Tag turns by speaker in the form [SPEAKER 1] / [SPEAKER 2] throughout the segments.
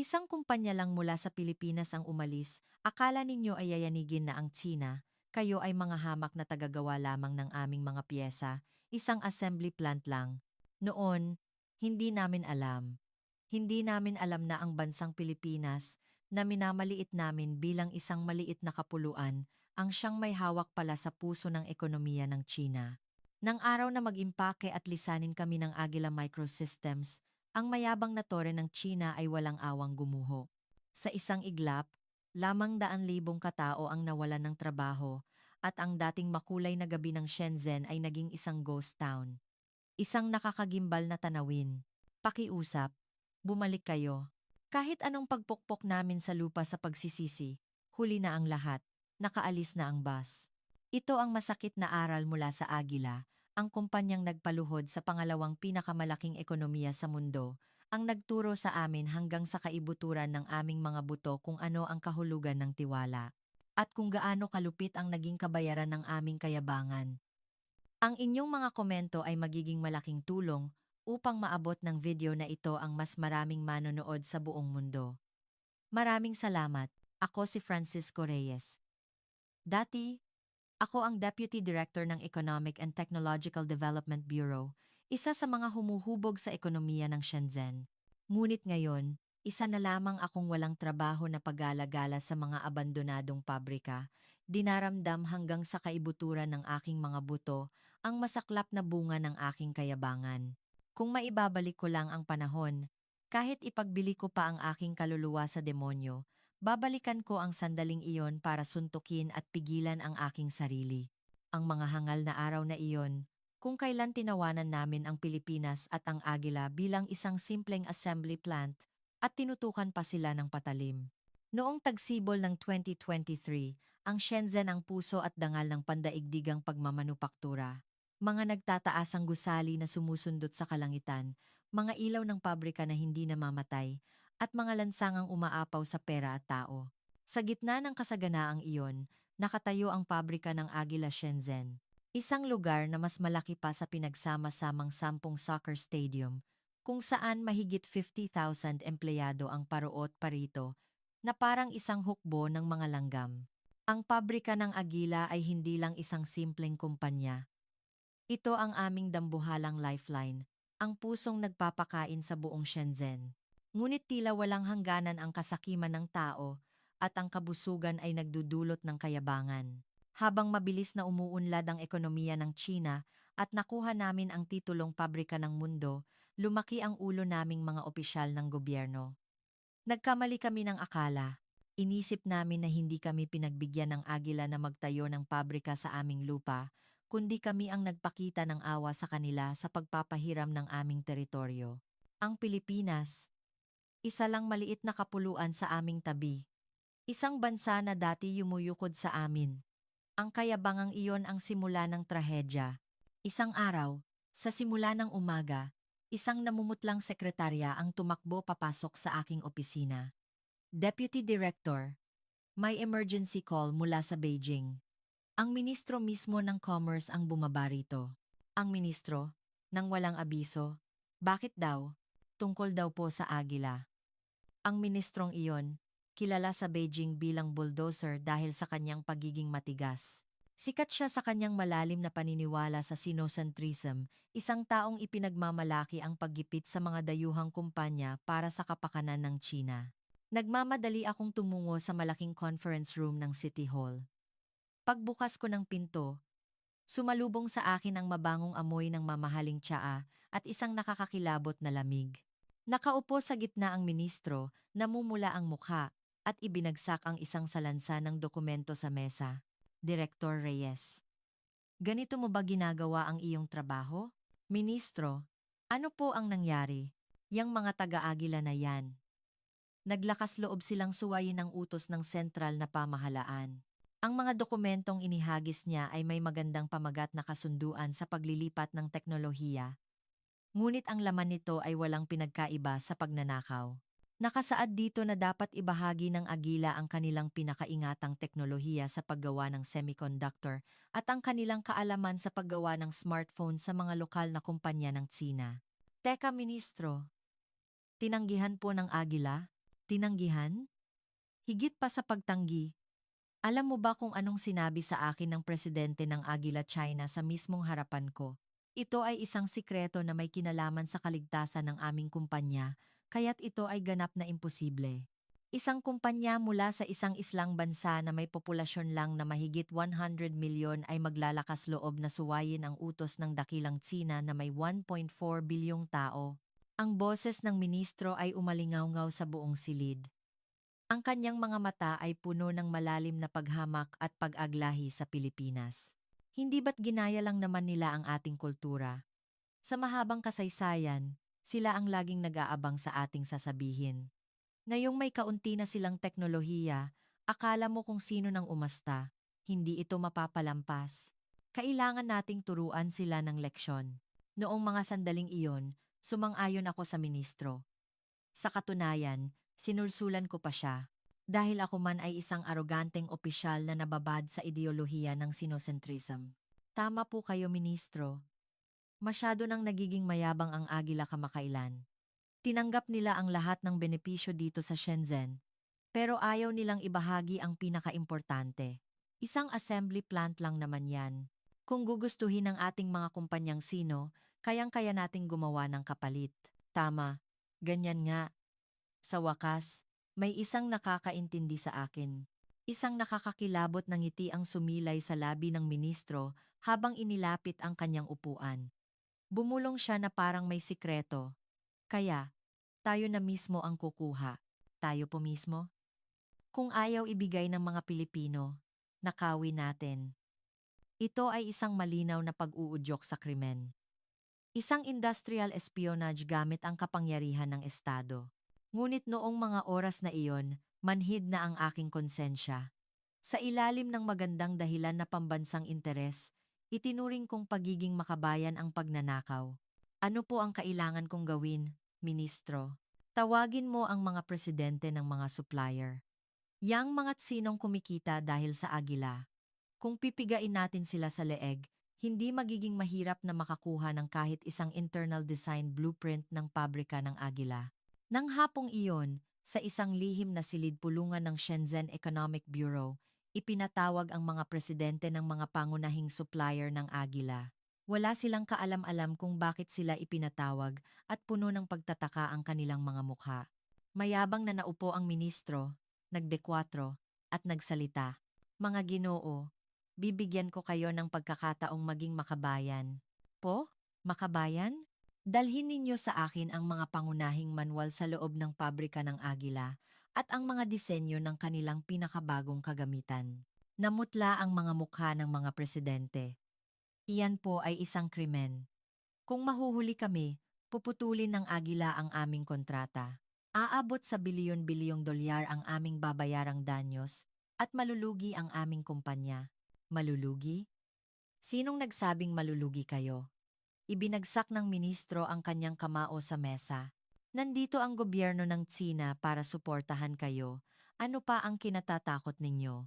[SPEAKER 1] Isang kumpanya lang mula sa Pilipinas ang umalis, akala ninyo ay yayanigin na ang Tsina, kayo ay mga hamak na tagagawa lamang ng aming mga piyesa, isang assembly plant lang. Noon, hindi namin alam. Hindi namin alam na ang bansang Pilipinas, na minamaliit namin bilang isang maliit na kapuluan, ang siyang may hawak pala sa puso ng ekonomiya ng Tsina. Nang araw na mag-impake at lisanin kami ng Agila Microsystems, ang mayabang na tore ng Tsina ay walang awang gumuho. Sa isang iglap, lamang 100,000 katao ang nawalan ng trabaho at ang dating makulay na gabi ng Shenzhen ay naging isang ghost town. Isang nakakagimbal na tanawin. Pakiusap, bumalik kayo. Kahit anong pagpukpok namin sa lupa sa pagsisisi, huli na ang lahat, nakaalis na ang bus. Ito ang masakit na aral mula sa Agila, ang kumpanyang nagpaluhod sa pangalawang pinakamalaking ekonomiya sa mundo, ang nagturo sa amin hanggang sa kaibuturan ng aming mga buto kung ano ang kahulugan ng tiwala, at kung gaano kalupit ang naging kabayaran ng aming kayabangan. Ang inyong mga komento ay magiging malaking tulong upang maabot ng video na ito ang mas maraming manonood sa buong mundo. Maraming salamat. Ako si Francisco Reyes. Dati, ako ang Deputy Director ng Economic and Technological Development Bureau, isa sa mga humuhubog sa ekonomiya ng Shenzhen. Ngunit ngayon, isa na lamang akong walang trabaho na pag-alagala sa mga abandonadong pabrika, dinaramdam hanggang sa kaibuturan ng aking mga buto, ang masaklap na bunga ng aking kayabangan. Kung maibabalik ko lang ang panahon, kahit ipagbili ko pa ang aking kaluluwa sa demonyo, babalikan ko ang sandaling iyon para suntukin at pigilan ang aking sarili. Ang mga hangal na araw na iyon, kung kailan tinawanan namin ang Pilipinas at ang Agila bilang isang simpleng assembly plant, at tinutukan pa sila ng patalim. Noong tagsibol ng 2023, ang Shenzhen ang puso at dangal ng pandaigdigang pagmamanupaktura. Mga nagtataas ang gusali na sumusundot sa kalangitan, mga ilaw ng pabrika na hindi namamatay, at mga lansangang umaapaw sa pera at tao. Sa gitna ng kasaganaang iyon, nakatayo ang pabrika ng Agila Shenzhen. Isang lugar na mas malaki pa sa pinagsama-samang 10 soccer stadium, kung saan mahigit 50,000 empleyado ang paruot parito, na parang isang hukbo ng mga langgam. Ang pabrika ng Agila ay hindi lang isang simpleng kumpanya. Ito ang aming dambuhalang lifeline, ang pusong nagpapakain sa buong Shenzhen. Ngunit tila walang hangganan ang kasakiman ng tao at ang kabusugan ay nagdudulot ng kayabangan. Habang mabilis na umuunlad ang ekonomiya ng China at nakuha namin ang titulong pabrika ng mundo, lumaki ang ulo naming mga opisyal ng gobyerno. Nagkamali kami ng akala. Inisip namin na hindi kami pinagbigyan ng Agila na magtayo ng pabrika sa aming lupa, kundi kami ang nagpakita ng awa sa kanila sa pagpapahiram ng aming teritoryo. Ang Pilipinas, isa lang maliit na kapuluan sa aming tabi. Isang bansa na dati yumuyukod sa amin. Ang kayabangang iyon ang simula ng trahedya. Isang araw, sa simula ng umaga, isang namumutlang sekretarya ang tumakbo papasok sa aking opisina. Deputy Director, may emergency call mula sa Beijing. Ang ministro mismo ng Commerce ang bumaba rito. Ang ministro, nang walang abiso, bakit daw? Tungkol daw po sa Agila. Ang ministrong iyon, kilala sa Beijing bilang bulldozer dahil sa kanyang pagiging matigas. Sikat siya sa kanyang malalim na paniniwala sa sinocentrism, isang taong ipinagmamalaki ang paggipit sa mga dayuhang kumpanya para sa kapakanan ng China. Nagmamadali akong tumungo sa malaking conference room ng City Hall. Pagbukas ko ng pinto, sumalubong sa akin ang mabangong amoy ng mamahaling tsaa at isang nakakakilabot na lamig. Nakaupo sa gitna ang ministro, namumula ang mukha, at ibinagsak ang isang salansa ng dokumento sa mesa. Direktor Reyes. Ganito mo ba ginagawa ang iyong trabaho? Ministro, ano po ang nangyari? Yang mga taga-Agila na yan. Naglakas loob silang suwayin ang utos ng sentral na pamahalaan. Ang mga dokumentong inihagis niya ay may magandang pamagat na kasunduan sa paglilipat ng teknolohiya. Ngunit ang laman nito ay walang pinagkaiba sa pagnanakaw. Nakasaad dito na dapat ibahagi ng Agila ang kanilang pinakaingatang teknolohiya sa paggawa ng semiconductor at ang kanilang kaalaman sa paggawa ng smartphone sa mga lokal na kumpanya ng Tsina. Teka, Ministro. Tinanggihan po ng Agila? Tinanggihan? Higit pa sa pagtanggi, alam mo ba kung anong sinabi sa akin ng presidente ng Agila China sa mismong harapan ko? Ito ay isang sikreto na may kinalaman sa kaligtasan ng aming kumpanya, kaya't ito ay ganap na imposible. Isang kumpanya mula sa isang islang bansa na may populasyon lang na mahigit 100 milyon ay maglalakas loob na suwayin ang utos ng dakilang Tsina na may 1.4 bilyong tao. Ang boses ng ministro ay umalingaw-ngaw sa buong silid. Ang kanyang mga mata ay puno ng malalim na paghamak at pag-aglahi sa Pilipinas. Hindi ba't ginaya lang naman nila ang ating kultura? Sa mahabang kasaysayan, sila ang laging nag-aabang sa ating sasabihin. Ngayong may kaunti na silang teknolohiya, akala mo kung sino nang umasta, hindi ito mapapalampas. Kailangan nating turuan sila ng leksyon. Noong mga sandaling iyon, sumang-ayon ako sa ministro. Sa katunayan, sinulsulan ko pa siya. Dahil ako man ay isang aroganteng opisyal na nababad sa ideolohiya ng sinocentrism. Tama po kayo, ministro. Masyado nang nagiging mayabang ang Agila kamakailan. Tinanggap nila ang lahat ng benepisyo dito sa Shenzhen, pero ayaw nilang ibahagi ang pinakaimportante. Isang assembly plant lang naman yan. Kung gugustuhin ng ating mga kumpanyang sino, kayang-kaya nating gumawa ng kapalit. Tama, ganyan nga. Sa wakas, may isang nakakaintindi sa akin. Isang nakakakilabot na ngiti ang sumilay sa labi ng ministro habang inilapit ang kanyang upuan. Bumulong siya na parang may sikreto. Kaya, tayo na mismo ang kukuha. Tayo po mismo? Kung ayaw ibigay ng mga Pilipino, nakawin natin. Ito ay isang malinaw na pag-uudyok sa krimen. Isang industrial espionage gamit ang kapangyarihan ng Estado. Ngunit noong mga oras na iyon, manhid na ang aking konsensya. Sa ilalim ng magandang dahilan na pambansang interes, itinuring kong pagiging makabayan ang pagnanakaw. Ano po ang kailangan kong gawin, Ministro? Tawagin mo ang mga presidente ng mga supplier. Yang mga sinong kumikita dahil sa Agila. Kung pipigain natin sila sa leeg, hindi magiging mahirap na makakuha ng kahit isang internal design blueprint ng pabrika ng Agila. Nang hapong iyon, sa isang lihim na silid-pulungan ng Shenzhen Economic Bureau, ipinatawag ang mga presidente ng mga pangunahing supplier ng Agila. Wala silang kaalam-alam kung bakit sila ipinatawag at puno ng pagtataka ang kanilang mga mukha. Mayabang na naupo ang ministro, nagdekwatro, at nagsalita. Mga Ginoo, bibigyan ko kayo ng pagkakataong maging makabayan. Po? Makabayan? Dalhin ninyo sa akin ang mga pangunahing manual sa loob ng pabrika ng Agila at ang mga disenyo ng kanilang pinakabagong kagamitan. Namutla ang mga mukha ng mga presidente. Iyan po ay isang krimen. Kung mahuhuli kami, puputulin ng Agila ang aming kontrata. Aabot sa bilyon-bilyong dolyar ang aming babayarang danyos at malulugi ang aming kumpanya. Malulugi? Sinong nagsabing malulugi kayo? Ibinagsak ng ministro ang kanyang kamao sa mesa. Nandito ang gobyerno ng Tsina para suportahan kayo. Ano pa ang kinatatakot ninyo?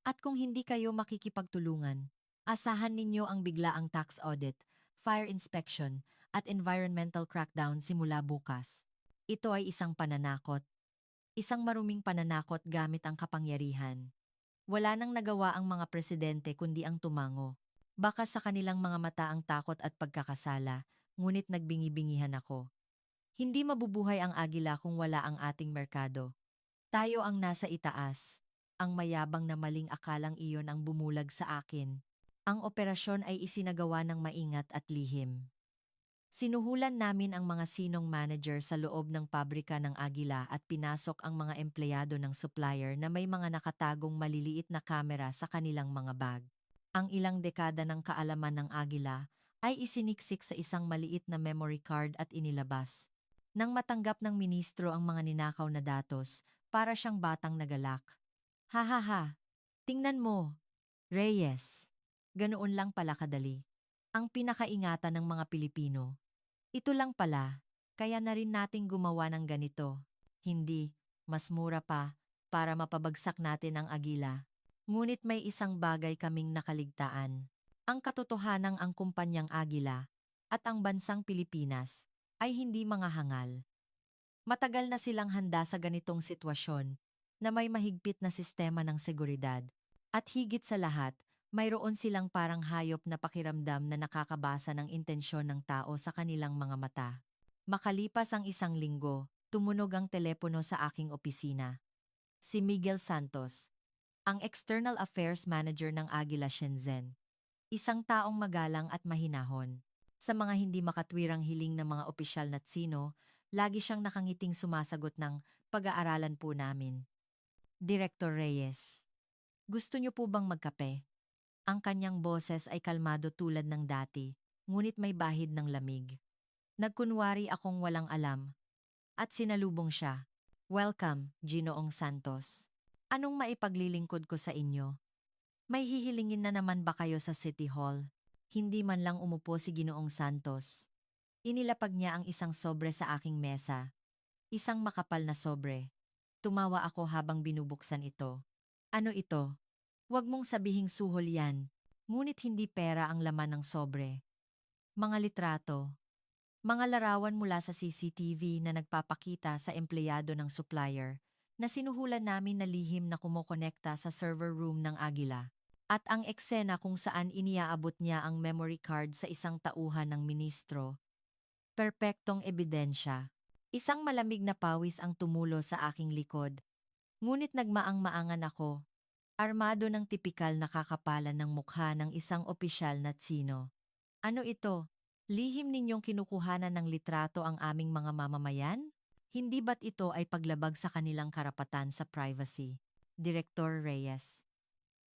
[SPEAKER 1] At kung hindi kayo makikipagtulungan, asahan ninyo ang biglaang tax audit, fire inspection, at environmental crackdown simula bukas. Ito ay isang pananakot. Isang maruming pananakot gamit ang kapangyarihan. Wala nang nagawa ang mga presidente kundi ang tumango. Baka sa kanilang mga mata ang takot at pagkakasala, ngunit nagbingi-bingihan ako. Hindi mabubuhay ang Agila kung wala ang ating merkado. Tayo ang nasa itaas. Ang mayabang na maling akalang iyon ang bumulag sa akin. Ang operasyon ay isinagawa ng maingat at lihim. Sinuhulan namin ang mga sinong manager sa loob ng pabrika ng Agila at pinasok ang mga empleyado ng supplier na may mga nakatagong maliliit na kamera sa kanilang mga bag. Ang ilang dekada ng kaalaman ng Agila ay isiniksik sa isang maliit na memory card at inilabas. Nang matanggap ng ministro ang mga ninakaw na datos, para siyang batang nagalak. Ha ha ha! Tingnan mo, Reyes. Ganoon lang pala kadali. Ang pinakaingatan ng mga Pilipino. Ito lang pala, kaya na rin nating gumawa ng ganito. Hindi, mas mura pa, para mapabagsak natin ang Agila. Ngunit may isang bagay kaming nakaligtaan. Ang katotohanang ang kumpanyang Agila at ang bansang Pilipinas ay hindi mga hangal. Matagal na silang handa sa ganitong sitwasyon na may mahigpit na sistema ng seguridad. At higit sa lahat, mayroon silang parang hayop na pakiramdam na nakakabasa ng intensyon ng tao sa kanilang mga mata. Makalipas ang 1 linggo, tumunog ang telepono sa aking opisina. Si Miguel Santos, ang External Affairs Manager ng Agila Shenzhen. Isang taong magalang at mahinahon. Sa mga hindi makatwirang hiling ng mga opisyal na Tsino, lagi siyang nakangiting sumasagot ng pag-aaralan po namin. Director Reyes, gusto niyo po bang magkape? Ang kanyang boses ay kalmado tulad ng dati, ngunit may bahid ng lamig. Nagkunwari akong walang alam, at sinalubong siya. Welcome, Ginoong Santos. Anong maipaglilingkod ko sa inyo? May hihilingin na naman ba kayo sa City Hall? Hindi man lang umupo si Ginoong Santos. Inilapag niya ang isang sobre sa aking mesa. Isang makapal na sobre. Tumawa ako habang binubuksan ito. Ano ito? Huwag mong sabihing suhol yan. Ngunit hindi pera ang laman ng sobre. Mga litrato. Mga larawan mula sa CCTV na nagpapakita sa empleyado ng supplier na sinuhulan namin na lihim na kumokonekta sa server room ng Agila. At ang eksena kung saan iniaabot niya ang memory card sa isang tauhan ng ministro. Perpektong ebidensya. Isang malamig na pawis ang tumulo sa aking likod. Ngunit nagmaang-maangan ako. Armado ng tipikal na kakapalan ng mukha ng isang opisyal na Tsino. Ano ito? Lihim ninyong kinukuhanan ng litrato ang aming mga mamamayan? Hindi ba't ito ay paglabag sa kanilang karapatan sa privacy? Direktor Reyes.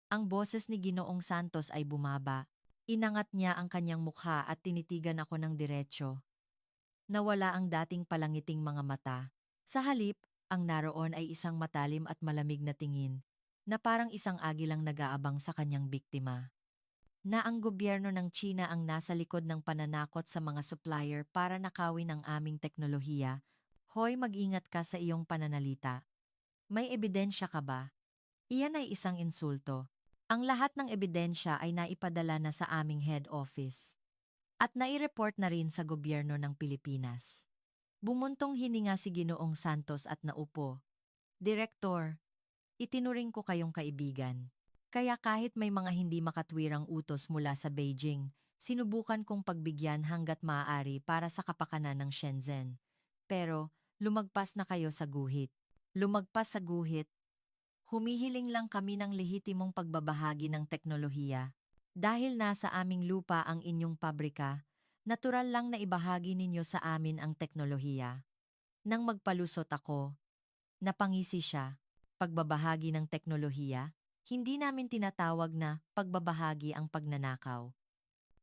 [SPEAKER 1] Ang boses ni Ginoong Santos ay bumaba. Inangat niya ang kanyang mukha at tinitigan ako ng diretsyo. Nawala ang dating palangiting mga mata. Sa halip, ang naroon ay isang matalim at malamig na tingin, na parang isang agilang nag-aabang sa kanyang biktima. Na ang gobyerno ng China ang nasa likod ng pananakot sa mga supplier para nakawin ang aming teknolohiya. Hoy, mag-ingat ka sa iyong pananalita. May ebidensya ka ba? Iyan ay isang insulto. Ang lahat ng ebidensya ay naipadala na sa aming head office. At nai-report na rin sa gobyerno ng Pilipinas. Bumuntong hininga si Ginoong Santos at naupo. Direktor, itinuring ko kayong kaibigan. Kaya kahit may mga hindi makatwirang utos mula sa Beijing, sinubukan kong pagbigyan hanggat maaari para sa kapakanan ng Shenzhen. Pero, lumagpas na kayo sa guhit. Lumagpas sa guhit. Humihiling lang kami ng lehitimong pagbabahagi ng teknolohiya. Dahil nasa aming lupa ang inyong pabrika, natural lang na ibahagi ninyo sa amin ang teknolohiya. Nang magpalusot ako, napangisi siya. Pagbabahagi ng teknolohiya, hindi namin tinatawag na pagbabahagi ang pagnanakaw.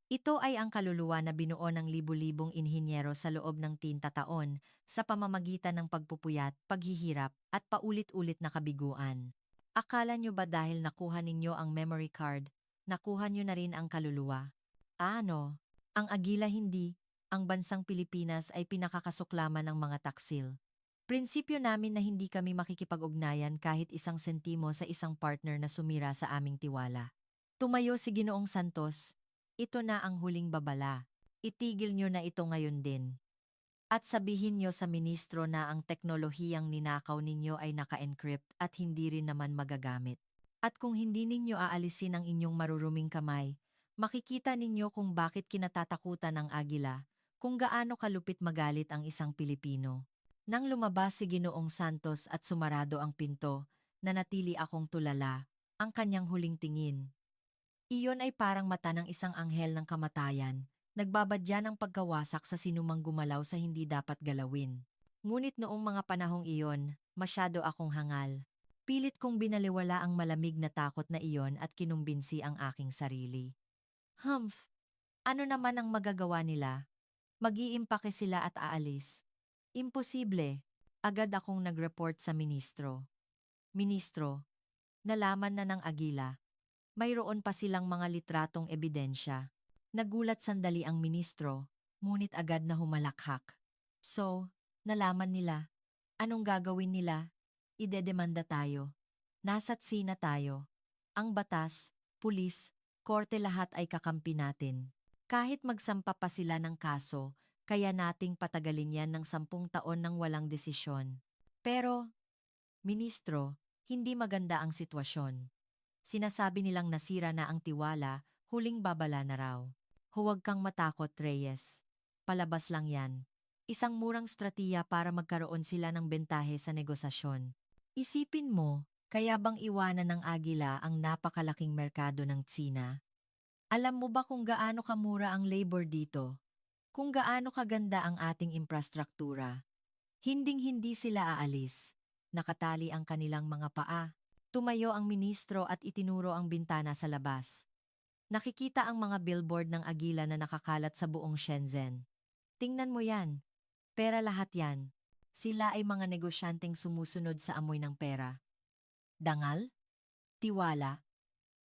[SPEAKER 1] Ito ay ang kaluluwa na binuo ng libu-libong inhinyero sa loob ng 30 taon sa pamamagitan ng pagpupuyat, paghihirap, at paulit-ulit na kabiguan. Akala nyo ba dahil nakuha ninyo ang memory card, nakuha nyo na rin ang kaluluwa? Ano? Ang Agila hindi, ang bansang Pilipinas ay pinakakasuklaman ng mga taksil. Prinsipyo namin na hindi kami makikipag-ugnayan kahit 1 sentimo sa isang partner na sumira sa aming tiwala. Tumayo si Ginoong Santos. Ito na ang huling babala. Itigil nyo na ito ngayon din. At sabihin nyo sa ministro na ang teknolohiyang ninakaw ninyo ay naka-encrypt at hindi rin naman magagamit. At kung hindi ninyo aalisin ang inyong maruruming kamay, makikita ninyo kung bakit kinatatakutan ng Agila, kung gaano kalupit magalit ang isang Pilipino. Nang lumabas si Ginoong Santos at sumarado ang pinto, nanatili akong tulala, ang kanyang huling tingin. Iyon ay parang mata ng isang anghel ng kamatayan, nagbabadya ng pagkawasak sa sinumang gumalaw sa hindi dapat galawin. Ngunit noong mga panahong iyon, masyado akong hangal. Pilit kong binaliwala ang malamig na takot na iyon at kinumbinsi ang aking sarili. Humph! Ano naman ang magagawa nila? Mag-iimpake sila at aalis. Imposible. Agad akong nag-report sa ministro. Ministro, nalaman na ng Agila. Mayroon pa silang mga litratong ebidensya. Nagulat sandali ang ministro, ngunit agad na humalakhak. So, nalaman nila. Anong gagawin nila? Idedemanda tayo. Nasa't sina tayo. Ang batas, pulis, korte lahat ay kakampi natin. Kahit magsampa pa sila ng kaso, kaya nating patagalin yan ng 10 taon ng walang desisyon. Pero, Ministro, hindi maganda ang sitwasyon. Sinasabi nilang nasira na ang tiwala, huling babala na raw. Huwag kang matakot, Reyes. Palabas lang yan. Isang murang stratiya para magkaroon sila ng bentahe sa negosasyon. Isipin mo, kaya bang iwanan ng Agila ang napakalaking merkado ng Tsina? Alam mo ba kung gaano kamura ang labor dito? Kung gaano kaganda ang ating infrastruktura? Hinding-hindi sila aalis. Nakatali ang kanilang mga paa. Tumayo ang ministro at itinuro ang bintana sa labas. Nakikita ang mga billboard ng Agila na nakakalat sa buong Shenzhen. Tingnan mo yan. Pera lahat yan. Sila ay mga negosyanteng sumusunod sa amoy ng pera. Dangal? Tiwala?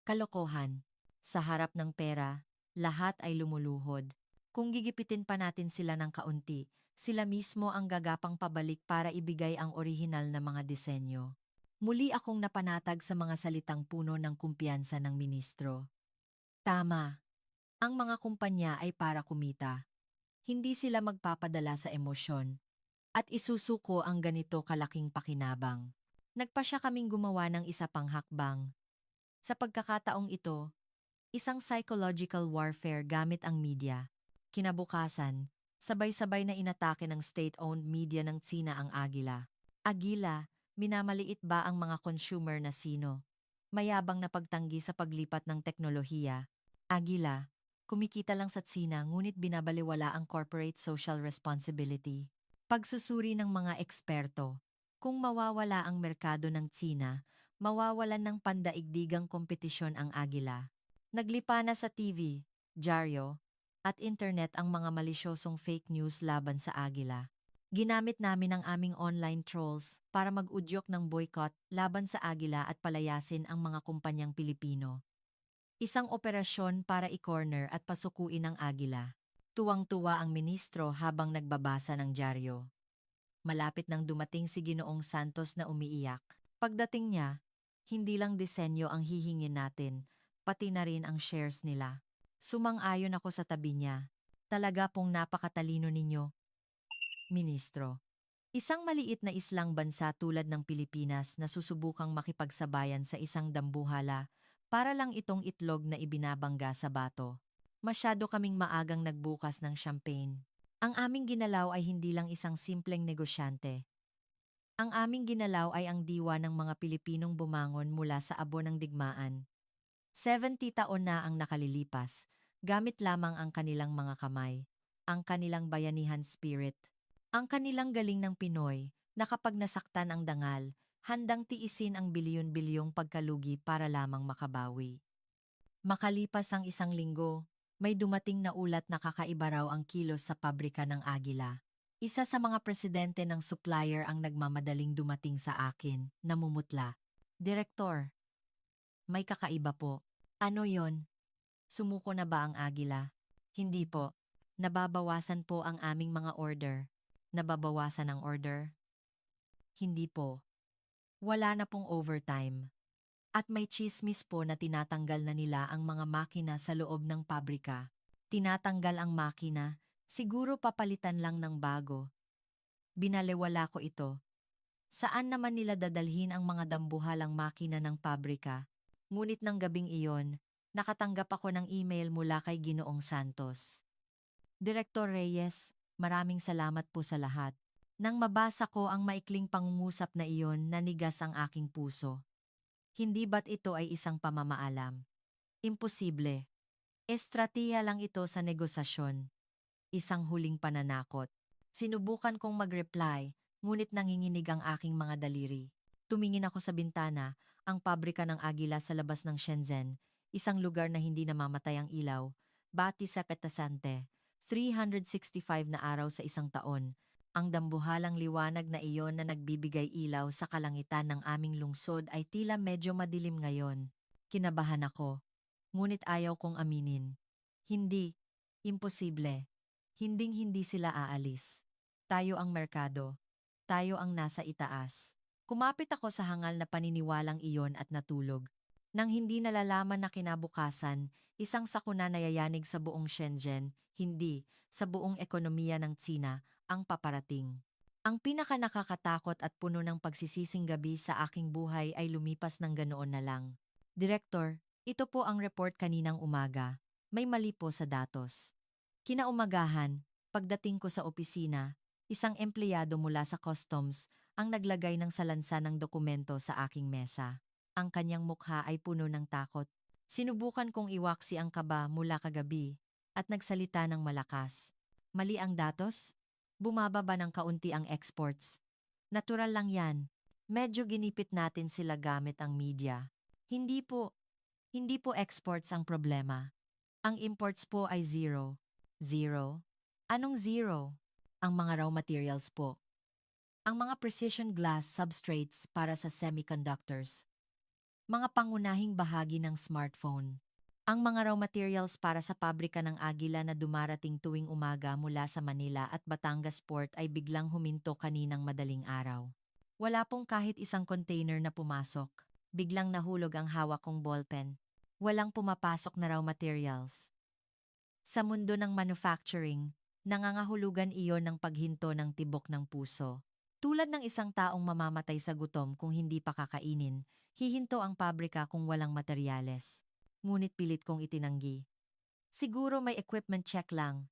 [SPEAKER 1] Kalokohan. Sa harap ng pera, lahat ay lumuluhod. Kung gigipitin pa natin sila ng kaunti, sila mismo ang gagapang pabalik para ibigay ang orihinal na mga disenyo. Muli akong napanatag sa mga salitang puno ng kumpiyansa ng ministro. Tama. Ang mga kumpanya ay para kumita. Hindi sila magpapadala sa emosyon. At isusuko ang ganito kalaking pakinabang. Nagpa siya kaming gumawa ng isa pang hakbang. Sa pagkakataong ito, isang psychological warfare gamit ang media. Kinabukasan, sabay-sabay na inatake ng state-owned media ng Tsina ang Agila. Agila, minamaliit ba ang mga consumer na sino? Mayabang na pagtanggi sa paglipat ng teknolohiya. Agila, kumikita lang sa Tsina ngunit binabaliwala ang corporate social responsibility. Pagsusuri ng mga eksperto. Kung mawawala ang merkado ng Tsina, mawawalan ng pandaigdigang kompetisyon ang Agila. Naglipa na sa TV, dyaryo, at internet ang mga malisyosong fake news laban sa Agila. Ginamit namin ang aming online trolls para mag-udyok ng boycott laban sa Agila at palayasin ang mga kumpanyang Pilipino. Isang operasyon para i-corner at pasukuin ang Agila. Tuwang-tuwa ang ministro habang nagbabasa ng dyaryo. Malapit nang dumating si Ginoong Santos na umiiyak. Pagdating niya, hindi lang disenyo ang hihingin natin, pati na rin ang shares nila. Sumang-ayon ako sa tabi niya. Talaga pong napakatalino ninyo, Ministro. Isang maliit na islang bansa tulad ng Pilipinas na susubukang makipagsabayan sa isang dambuhala para lang itong itlog na ibinabangga sa bato. Masyado kaming maagang nagbukas ng champagne. Ang aming ginalaw ay hindi lang isang simpleng negosyante. Ang aming ginalaw ay ang diwa ng mga Pilipinong bumangon mula sa abo ng digmaan. 70 taon na ang nakalilipas, gamit lamang ang kanilang mga kamay, ang kanilang bayanihan spirit, ang kanilang galing ng Pinoy, na kapag nasaktan ang dangal, handang tiisin ang bilyon-bilyong pagkalugi para lamang makabawi. Makalipas ang 1 linggo, may dumating na ulat na kakaiba raw ang kilos sa pabrika ng Agila. Isa sa mga presidente ng supplier ang nagmamadaling dumating sa akin, namumutla. Direktor, may kakaiba po. Ano yon? Sumuko na ba ang Agila? Hindi po. Nababawasan po ang aming mga order. Nababawasan ang order? Hindi po. Wala na pong overtime. At may chismis po na tinatanggal na nila ang mga makina sa loob ng pabrika. Tinatanggal ang makina, siguro papalitan lang ng bago. Binalewala ko ito. Saan naman nila dadalhin ang mga dambuhalang makina ng pabrika? Ngunit ng gabing iyon, nakatanggap ako ng email mula kay Ginoong Santos. Direktor Reyes, maraming salamat po sa lahat. Nang mabasa ko ang maikling pangungusap na iyon, nanigas ang aking puso. Hindi ba't ito ay isang pamamaalam? Imposible. Estratiya lang ito sa negosasyon. Isang huling pananakot. Sinubukan kong mag-reply, ngunit nanginginig ang aking mga daliri. Tumingin ako sa bintana, ang pabrika ng Agila sa labas ng Shenzhen, isang lugar na hindi namamatay ang ilaw, bati sa petasante, 365 na araw sa isang taon. Ang dambuhalang liwanag na iyon na nagbibigay ilaw sa kalangitan ng aming lungsod ay tila medyo madilim ngayon. Kinabahan ako. Ngunit ayaw kong aminin. Hindi. Imposible. Hinding-hindi sila aalis. Tayo ang merkado. Tayo ang nasa itaas. Kumapit ako sa hangal na paniniwalang iyon at natulog. Nang hindi nalalaman na kinabukasan, isang sakuna na yayanig sa buong Shenzhen, hindi, sa buong ekonomiya ng Tsina, ang paparating. Ang pinaka nakakatakot at puno ng pagsisising gabi sa aking buhay ay lumipas ng ganoon na lang. Direktor, ito po ang report kaninang umaga. May mali po sa datos. Kinaumagahan, pagdating ko sa opisina, isang empleyado mula sa customs ang naglagay ng salansa ng dokumento sa aking mesa. Ang kanyang mukha ay puno ng takot. Sinubukan kong iwaksi ang kaba mula kagabi at nagsalita ng malakas. Mali ang datos? Bumababa ng kaunti ang exports. Natural lang yan. Medyo ginipit natin sila gamit ang media. Hindi po, hindi po exports ang problema. Ang imports po ay zero. Zero? Anong zero? Ang mga raw materials po. Ang mga precision glass substrates para sa semiconductors. Mga pangunahing bahagi ng smartphone. Ang mga raw materials para sa pabrika ng Agila na dumarating tuwing umaga mula sa Manila at Batangas Port ay biglang huminto kaninang madaling araw. Wala pong kahit isang container na pumasok. Biglang nahulog ang hawak kong ballpen. Walang pumapasok na raw materials. Sa mundo ng manufacturing, nangangahulugan iyon ng paghinto ng tibok ng puso. Tulad ng isang taong mamamatay sa gutom kung hindi pa kakainin, hihinto ang pabrika kung walang materyales. Ngunit pilit kong itinanggi. Siguro may equipment check lang.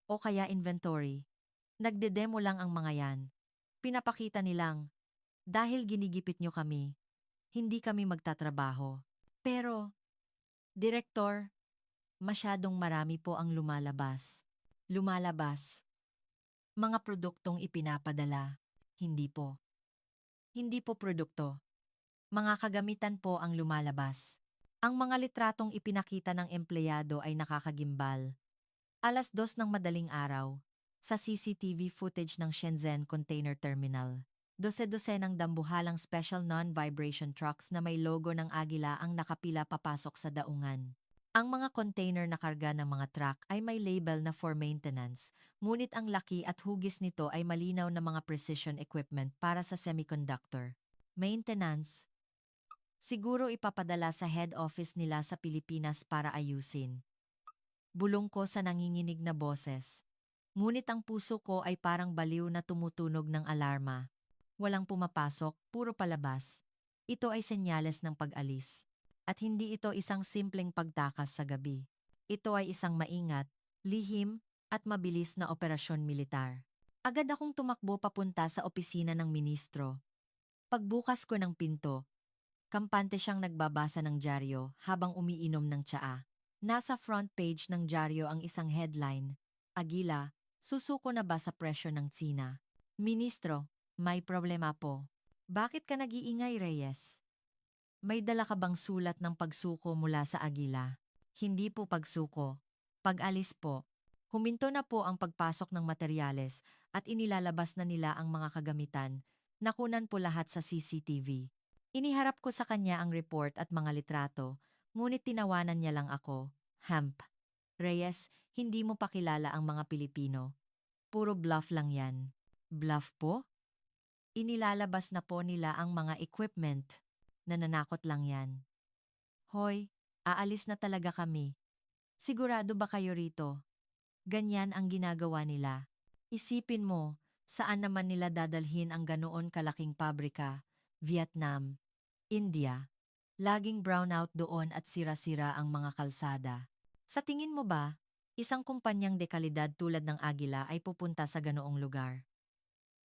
[SPEAKER 1] O kaya inventory. Nagdedemo lang ang mga yan. Pinapakita nilang, dahil ginigipit nyo kami, hindi kami magtatrabaho. Pero, Direktor, masyadong marami po ang lumalabas. Lumalabas. Mga produktong ipinapadala. Hindi po. Hindi po produkto. Mga kagamitan po ang lumalabas. Ang mga litratong ipinakita ng empleyado ay nakakagimbal. 2:00 ng madaling araw, sa CCTV footage ng Shenzhen Container Terminal. Dose-dose ng dambuhalang special non-vibration trucks na may logo ng agila ang nakapila papasok sa daungan. Ang mga container na karga ng mga truck ay may label na for maintenance, ngunit ang laki at hugis nito ay malinaw na mga precision equipment para sa semiconductor. Maintenance? Siguro ipapadala sa head office nila sa Pilipinas para ayusin. Bulong ko sa nanginginig na boses. Ngunit ang puso ko ay parang baliw na tumutunog ng alarma. Walang pumapasok, puro palabas. Ito ay senyales ng pag-alis. At hindi ito isang simpleng pagtakas sa gabi. Ito ay isang maingat, lihim, at mabilis na operasyon militar. Agad akong tumakbo papunta sa opisina ng ministro. Pagbukas ko ng pinto, kampante siyang nagbabasa ng dyaryo habang umiinom ng tsaa. Nasa front page ng dyaryo ang isang headline, Agila, susuko na ba sa presyo ng Tsina? Ministro, may problema po. Bakit ka nag-iingay, Reyes? May dala ka bang sulat ng pagsuko mula sa Agila? Hindi po pagsuko. Pag-alis po. Huminto na po ang pagpasok ng materyales at inilalabas na nila ang mga kagamitan. Nakunan po lahat sa CCTV. Iniharap ko sa kanya ang report at mga litrato, ngunit tinawanan niya lang ako. Hamp. Reyes, hindi mo pa kilala ang mga Pilipino. Puro bluff lang yan. Bluff po? Inilalabas na po nila ang mga equipment. Nananakot lang yan. Hoy, aalis na talaga kami. Sigurado ba kayo rito? Ganyan ang ginagawa nila. Isipin mo, saan naman nila dadalhin ang ganoon kalaking pabrika? Vietnam, India. Laging brownout doon at sira-sira ang mga kalsada. Sa tingin mo ba, isang kumpanyang dekalidad tulad ng Agila ay pupunta sa ganoong lugar?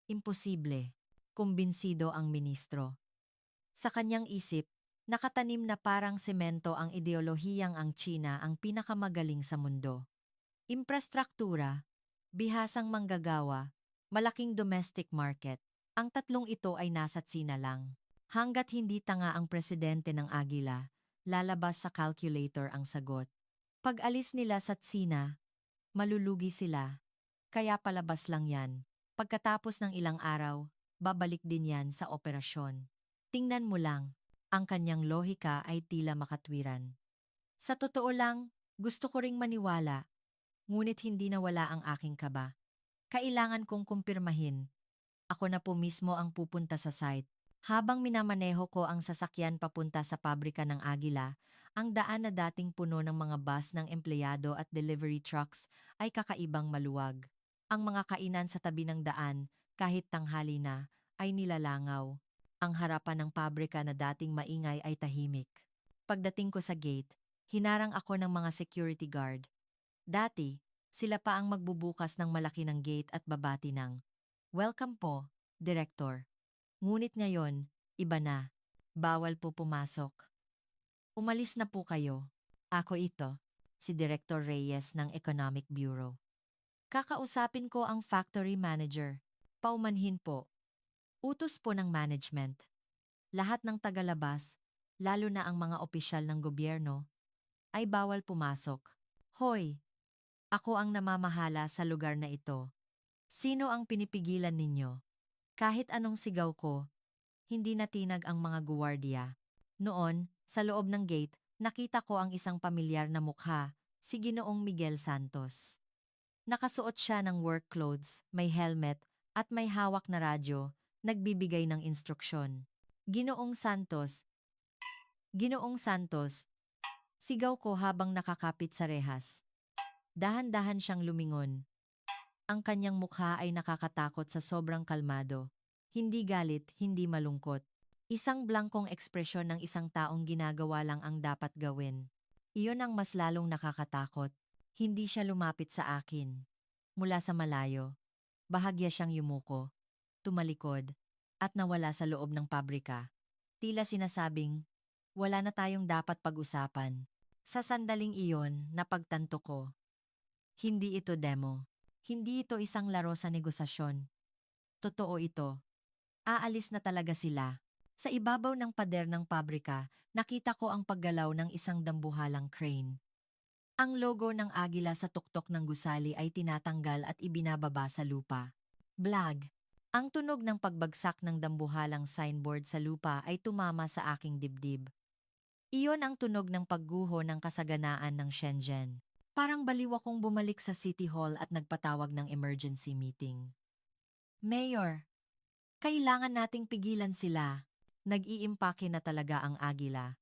[SPEAKER 1] Imposible. Kumbinsido ang ministro. Sa kanyang isip, nakatanim na parang semento ang ideolohiyang ang China ang pinakamagaling sa mundo. Infrastruktura, bihasang manggagawa, malaking domestic market. Ang tatlong ito ay nasa Tsina lang. Hanggat hindi tanga ang presidente ng Agila, lalabas sa calculator ang sagot. Pag-alis nila sa Tsina, malulugi sila. Kaya palabas lang yan. Pagkatapos ng ilang araw, babalik din yan sa operasyon. Tingnan mo lang, ang kanyang lohika ay tila makatwiran. Sa totoo lang, gusto ko ring maniwala, ngunit hindi nawala ang aking kaba. Kailangan kong kumpirmahin. Ako na po mismo ang pupunta sa site. Habang minamaneho ko ang sasakyan papunta sa pabrika ng Agila, ang daan na dating puno ng mga bus ng empleyado at delivery trucks ay kakaibang maluwag. Ang mga kainan sa tabi ng daan, kahit tanghali na, ay nilalangaw. Ang harapan ng pabrika na dating maingay ay tahimik. Pagdating ko sa gate, hinarang ako ng mga security guard. Dati, sila pa ang magbubukas ng malaki ng gate at babati ng, "Welcome po, Director." Ngunit ngayon, iba na. Bawal po pumasok. Umalis na po kayo. Ako ito, si Director Reyes ng Economic Bureau. Kakausapin ko ang factory manager. Paumanhin po. Utos po ng management. Lahat ng tagalabas, lalo na ang mga opisyal ng gobyerno, ay bawal pumasok. Hoy, ako ang namamahala sa lugar na ito. Sino ang pinipigilan ninyo? Kahit anong sigaw ko, hindi natinag ang mga guwardiya. Noon, sa loob ng gate, nakita ko ang isang pamilyar na mukha, si Ginoong Miguel Santos. Nakasuot siya ng work clothes, may helmet, at may hawak na radyo, nagbibigay ng instruksyon. Ginoong Santos, Ginoong Santos, sigaw ko habang nakakapit sa rehas. Dahan-dahan siyang lumingon. Ang kanyang mukha ay nakakatakot sa sobrang kalmado. Hindi galit, hindi malungkot. Isang blankong ekspresyon ng isang taong ginagawa lang ang dapat gawin. Iyon ang mas lalong nakakatakot. Hindi siya lumapit sa akin. Mula sa malayo, bahagya siyang yumuko, tumalikod, at nawala sa loob ng pabrika. Tila sinasabing, wala na tayong dapat pag-usapan. Sa sandaling iyon, napagtanto ko. Hindi ito demo. Hindi ito isang laro sa negosasyon. Totoo ito. Aalis na talaga sila. Sa ibabaw ng pader ng pabrika, nakita ko ang paggalaw ng isang dambuhalang crane. Ang logo ng agila sa tuktok ng gusali ay tinatanggal at ibinababa sa lupa. Blag. Ang tunog ng pagbagsak ng dambuhalang signboard sa lupa ay tumama sa aking dibdib. Iyon ang tunog ng pagguho ng kasaganaan ng Shenzhen. Parang baliw akong bumalik sa City Hall at nagpatawag ng emergency meeting. Mayor, kailangan nating pigilan sila. Nag-iimpake na talaga ang agila.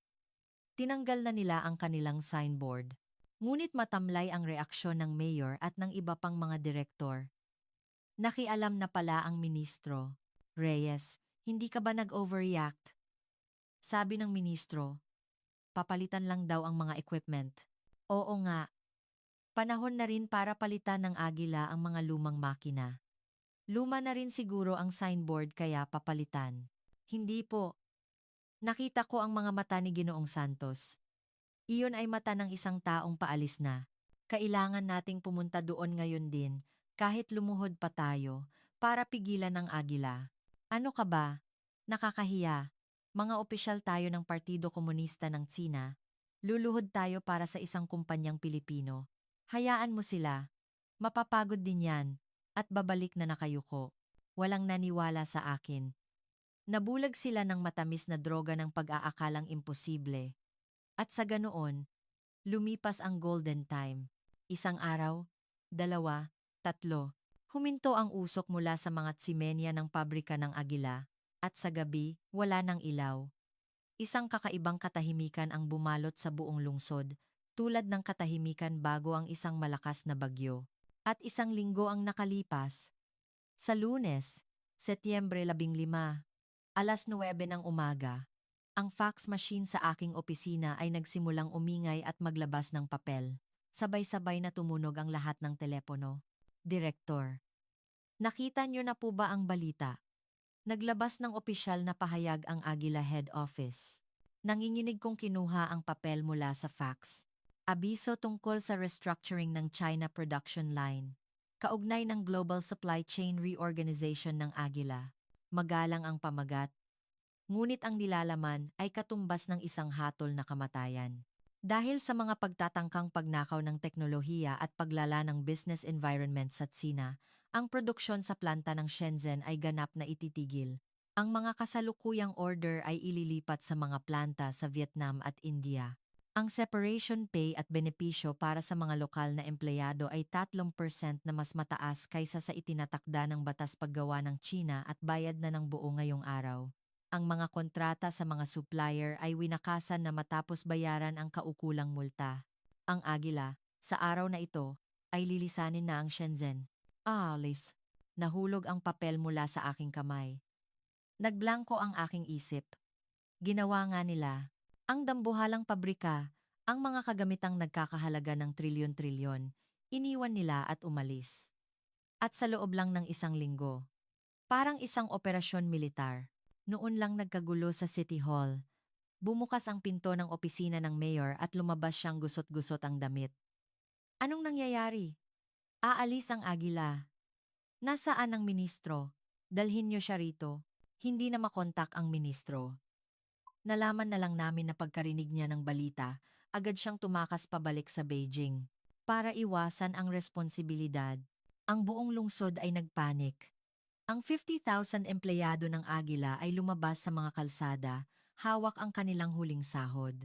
[SPEAKER 1] Tinanggal na nila ang kanilang signboard. Ngunit matamlay ang reaksyon ng mayor at ng iba pang mga direktor. Nakialam na pala ang ministro. Reyes, hindi ka ba nag-overreact? Sabi ng ministro, papalitan lang daw ang mga equipment. Oo nga, panahon na rin para palitan ng agila ang mga lumang makina. Luma na rin siguro ang signboard kaya papalitan. Hindi po. Nakita ko ang mga mata ni Ginoong Santos. Iyon ay mata ng isang taong paalis na. Kailangan nating pumunta doon ngayon din, kahit lumuhod pa tayo, para pigilan ang agila. Ano ka ba? Nakakahiya. Mga opisyal tayo ng Partido Komunista ng Tsina. Luluhod tayo para sa isang kumpanyang Pilipino. Hayaan mo sila. Mapapagod din yan. At babalik na nakayuko. Walang naniwala sa akin. Nabulag sila ng matamis na droga ng pag-aakalang imposible. At sa ganoon, lumipas ang golden time. Isang araw, dalawa, tatlo. Huminto ang usok mula sa mga tsimenya ng pabrika ng Agila. At sa gabi, wala ng ilaw. Isang kakaibang katahimikan ang bumalot sa buong lungsod, tulad ng katahimikan bago ang isang malakas na bagyo. At isang linggo ang nakalipas. Sa Lunes, Setyembre 15, alas 9 ng umaga, ang fax machine sa aking opisina ay nagsimulang umingay at maglabas ng papel. Sabay-sabay na tumunog ang lahat ng telepono. Direktor, nakita niyo na po ba ang balita? Naglabas ng opisyal na pahayag ang Agila Head Office. Nanginginig kong kinuha ang papel mula sa fax. Abiso tungkol sa restructuring ng China production line. Kaugnay ng Global Supply Chain Reorganization ng Agila. Magalang ang pamagat. Ngunit ang nilalaman ay katumbas ng isang hatol na kamatayan. Dahil sa mga pagtatangkang pagnakaw ng teknolohiya at paglala ng business environment sa Tsina, ang produksyon sa planta ng Shenzhen ay ganap na ititigil. Ang mga kasalukuyang order ay ililipat sa mga planta sa Vietnam at India. Ang separation pay at benepisyo para sa mga lokal na empleyado ay 3% na mas mataas kaysa sa itinatakda ng batas paggawa ng China at bayad na ng buo ngayong araw. Ang mga kontrata sa mga supplier ay winakasan na matapos bayaran ang kaukulang multa. Ang Agila, sa araw na ito, ay lilisanin na ang Shenzhen. Alis. Nahulog ang papel mula sa aking kamay. Nagblangko ang aking isip. Ginawa nga nila. Ang dambuhalang pabrika, ang mga kagamitang nagkakahalaga ng trilyon-trilyon, iniwan nila at umalis. At sa loob lang ng isang linggo, parang isang operasyon militar. Noon lang nagkagulo sa City Hall. Bumukas ang pinto ng opisina ng mayor at lumabas siyang gusot-gusot ang damit. Anong nangyayari? Aalis ang Agila. Nasaan ang ministro? Dalhin niyo siya rito. Hindi na makontak ang ministro. Nalaman na lang namin na pagkarinig niya ng balita, agad siyang tumakas pabalik sa Beijing. Para iwasan ang responsibilidad, ang buong lungsod ay nagpanik. Ang 50,000 empleyado ng Agila ay lumabas sa mga kalsada, hawak ang kanilang huling sahod.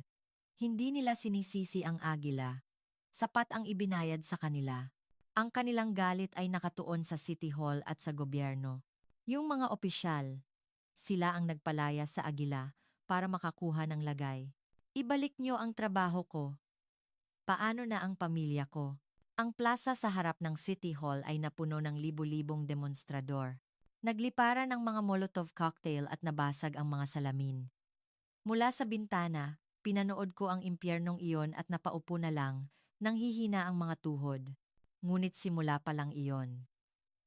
[SPEAKER 1] Hindi nila sinisisi ang Agila. Sapat ang ibinayad sa kanila. Ang kanilang galit ay nakatuon sa City Hall at sa gobyerno. Yung mga opisyal, sila ang nagpalaya sa Agila para makakuha ng lagay. Ibalik niyo ang trabaho ko. Paano na ang pamilya ko? Ang plaza sa harap ng City Hall ay napuno ng libu-libong demonstrador. Nagliparan ang mga Molotov cocktail at nabasag ang mga salamin. Mula sa bintana, pinanood ko ang impyernong iyon at napaupo na lang, nanghihina ang mga tuhod. Ngunit simula pa lang iyon.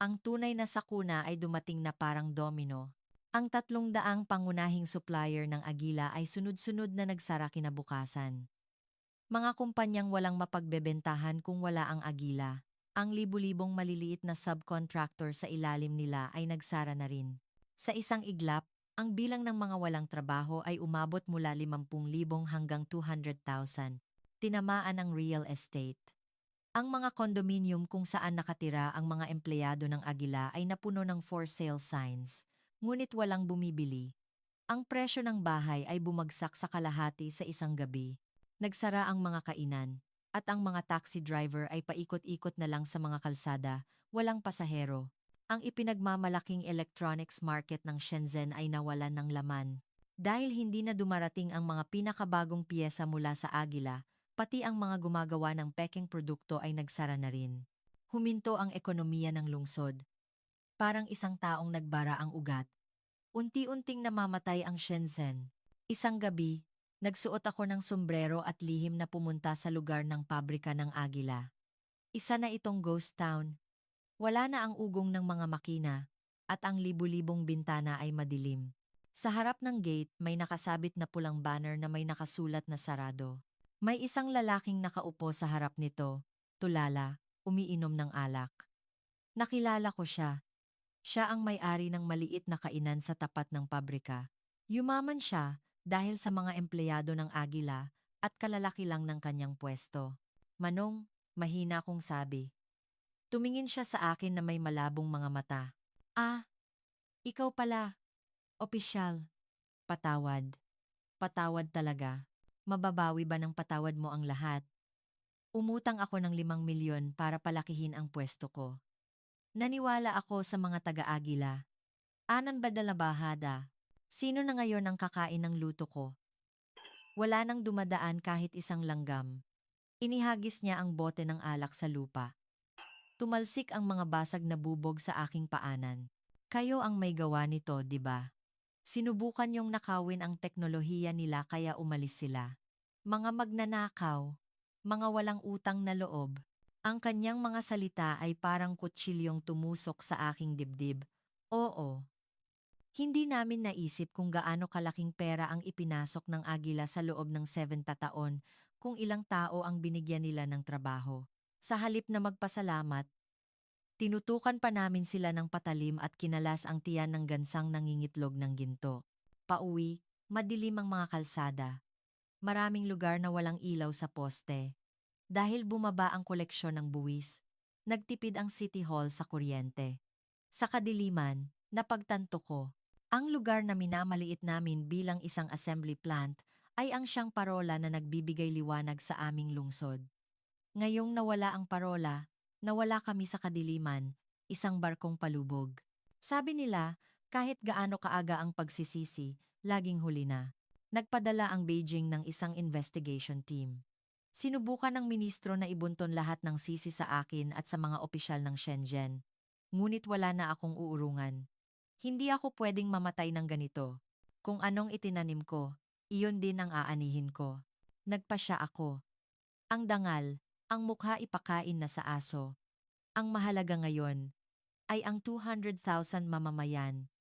[SPEAKER 1] Ang tunay na sakuna ay dumating na parang domino. Ang 300 pangunahing supplier ng Agila ay sunod-sunod na nagsara kinabukasan. Mga kumpanyang walang mapagbebentahan kung wala ang Agila. Ang libu-libong maliliit na subcontractor sa ilalim nila ay nagsara na rin. Sa isang iglap, ang bilang ng mga walang trabaho ay umabot mula 50,000 hanggang 200,000. Tinamaan ang real estate. Ang mga condominium kung saan nakatira ang mga empleyado ng Agila ay napuno ng for sale signs, ngunit walang bumibili. Ang presyo ng bahay ay bumagsak sa kalahati sa isang gabi. Nagsara ang mga kainan, at ang mga taxi driver ay paikot-ikot na lang sa mga kalsada, walang pasahero. Ang ipinagmamalaking electronics market ng Shenzhen ay nawalan ng laman. Dahil hindi na dumarating ang mga pinakabagong piyesa mula sa Agila, pati ang mga gumagawa ng peking produkto ay nagsara na rin. Huminto ang ekonomiya ng lungsod. Parang isang taong nagbara ang ugat. Unti-unting namamatay ang Shenzhen. Isang gabi, nagsuot ako ng sombrero at lihim na pumunta sa lugar ng pabrika ng Agila. Isa na itong ghost town. Wala na ang ugong ng mga makina, at ang libu-libong bintana ay madilim. Sa harap ng gate may nakasabit na pulang banner na may nakasulat na sarado. May isang lalaking nakaupo sa harap nito, tulala, umiinom ng alak. Nakilala ko siya. Siya ang may-ari ng maliit na kainan sa tapat ng pabrika. Yumaman siya dahil sa mga empleyado ng Agila at kalalaki lang ng kanyang pwesto. Manong, mahina kong sabi. Tumingin siya sa akin na may malabong mga mata. Ah, ikaw pala. Opisyal. Patawad. Patawad talaga. Mababawi ba ng patawad mo ang lahat? Umutang ako ng 5 milyon para palakihin ang pwesto ko. Naniwala ako sa mga taga-Agila. Anan ba dalabahada? Sino na ngayon ang kakain ng luto ko? Wala nang dumadaan kahit isang langgam. Inihagis niya ang bote ng alak sa lupa. Tumalsik ang mga basag na bubog sa aking paanan. Kayo ang may gawa nito, di ba? Sinubukan yung nakawin ang teknolohiya nila kaya umalis sila. Mga magnanakaw, mga walang utang na loob. Ang kanyang mga salita ay parang kutsilyong tumusok sa aking dibdib. Oo. Hindi namin naisip kung gaano kalaking pera ang ipinasok ng Agila sa loob ng 70 taon, kung ilang tao ang binigyan nila ng trabaho. Sa halip na magpasalamat, tinutukan pa namin sila ng patalim at kinalas ang tiyan ng gansang nangingitlog ng ginto. Pauwi, madilim ang mga kalsada. Maraming lugar na walang ilaw sa poste. Dahil bumaba ang koleksyon ng buwis, nagtipid ang City Hall sa kuryente. Sa kadiliman, napagtanto ko, ang lugar na minamaliit namin bilang isang assembly plant ay ang siyang parola na nagbibigay liwanag sa aming lungsod. Ngayong nawala ang parola, nawala kami sa kadiliman, isang barkong palubog. Sabi nila, Kahit gaano kaaga ang pagsisisi, laging huli na. Nagpadala ang Beijing ng isang investigation team. Sinubukan ng ministro na ibunton lahat ng sisi sa akin at sa mga opisyal ng Shenzhen. Ngunit wala na akong uurungan. Hindi ako pwedeng mamatay ng ganito. Kung anong itinanim ko, iyon din ang aanihin ko. Nagpasya ako. Ang dangal, ang mukha ipakain na sa aso. Ang mahalaga ngayon ay ang 200,000 mamamayan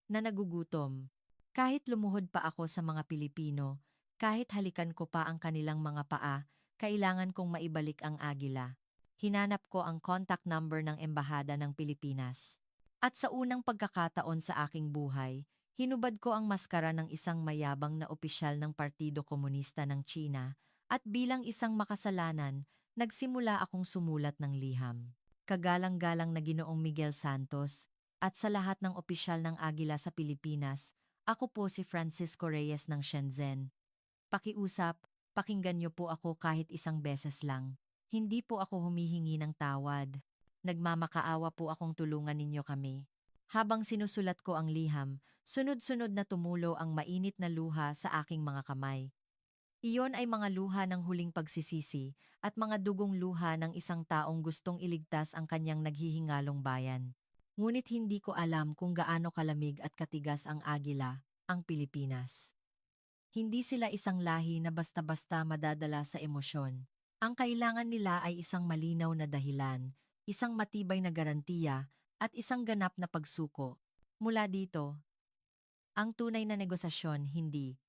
[SPEAKER 1] na nagugutom. Kahit lumuhod pa ako sa mga Pilipino, kahit halikan ko pa ang kanilang mga paa, kailangan kong maibalik ang agila. Hinanap ko ang contact number ng Embahada ng Pilipinas. At sa unang pagkakataon sa aking buhay, hinubad ko ang maskara ng isang mayabang na opisyal ng Partido Komunista ng China at bilang isang makasalanan, nagsimula akong sumulat ng liham. Kagalang-galang na Ginoong Miguel Santos, at sa lahat ng opisyal ng Agila sa Pilipinas, ako po si Francisco Reyes ng Shenzhen. Pakiusap, pakinggan niyo po ako kahit isang beses lang. Hindi po ako humihingi ng tawad. Nagmamakaawa po akong tulungan ninyo kami. Habang sinusulat ko ang liham, sunod-sunod na tumulo ang mainit na luha sa aking mga kamay. Iyon ay mga luha ng huling pagsisisi at mga dugong luha ng isang taong gustong iligtas ang kanyang naghihingalong bayan. Ngunit hindi ko alam kung gaano kalamig at katigas ang agila, ang Pilipinas. Hindi sila isang lahi na basta-basta madadala sa emosyon. Ang kailangan nila ay isang malinaw na dahilan, isang matibay na garantiya, at isang ganap na pagsuko. Mula dito, ang tunay na negosasyon hindi.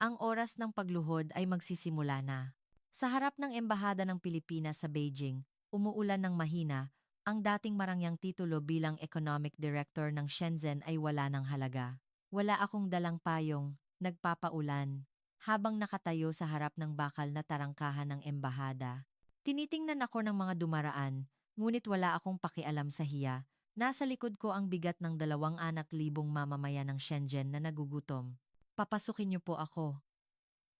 [SPEAKER 1] Ang oras ng pagluhod ay magsisimula na. Sa harap ng Embahada ng Pilipinas sa Beijing, umuulan ng mahina, ang dating marangyang titulo bilang Economic Director ng Shenzhen ay wala ng halaga. Wala akong dalang payong, nagpapaulan, habang nakatayo sa harap ng bakal na tarangkahan ng embahada. Tinitingnan ako ng mga dumaraan, ngunit wala akong pakialam sa hiya. Nasa likod ko ang bigat ng 2,600,000 mamamayan ng Shenzhen na nagugutom. Papasukin niyo po ako.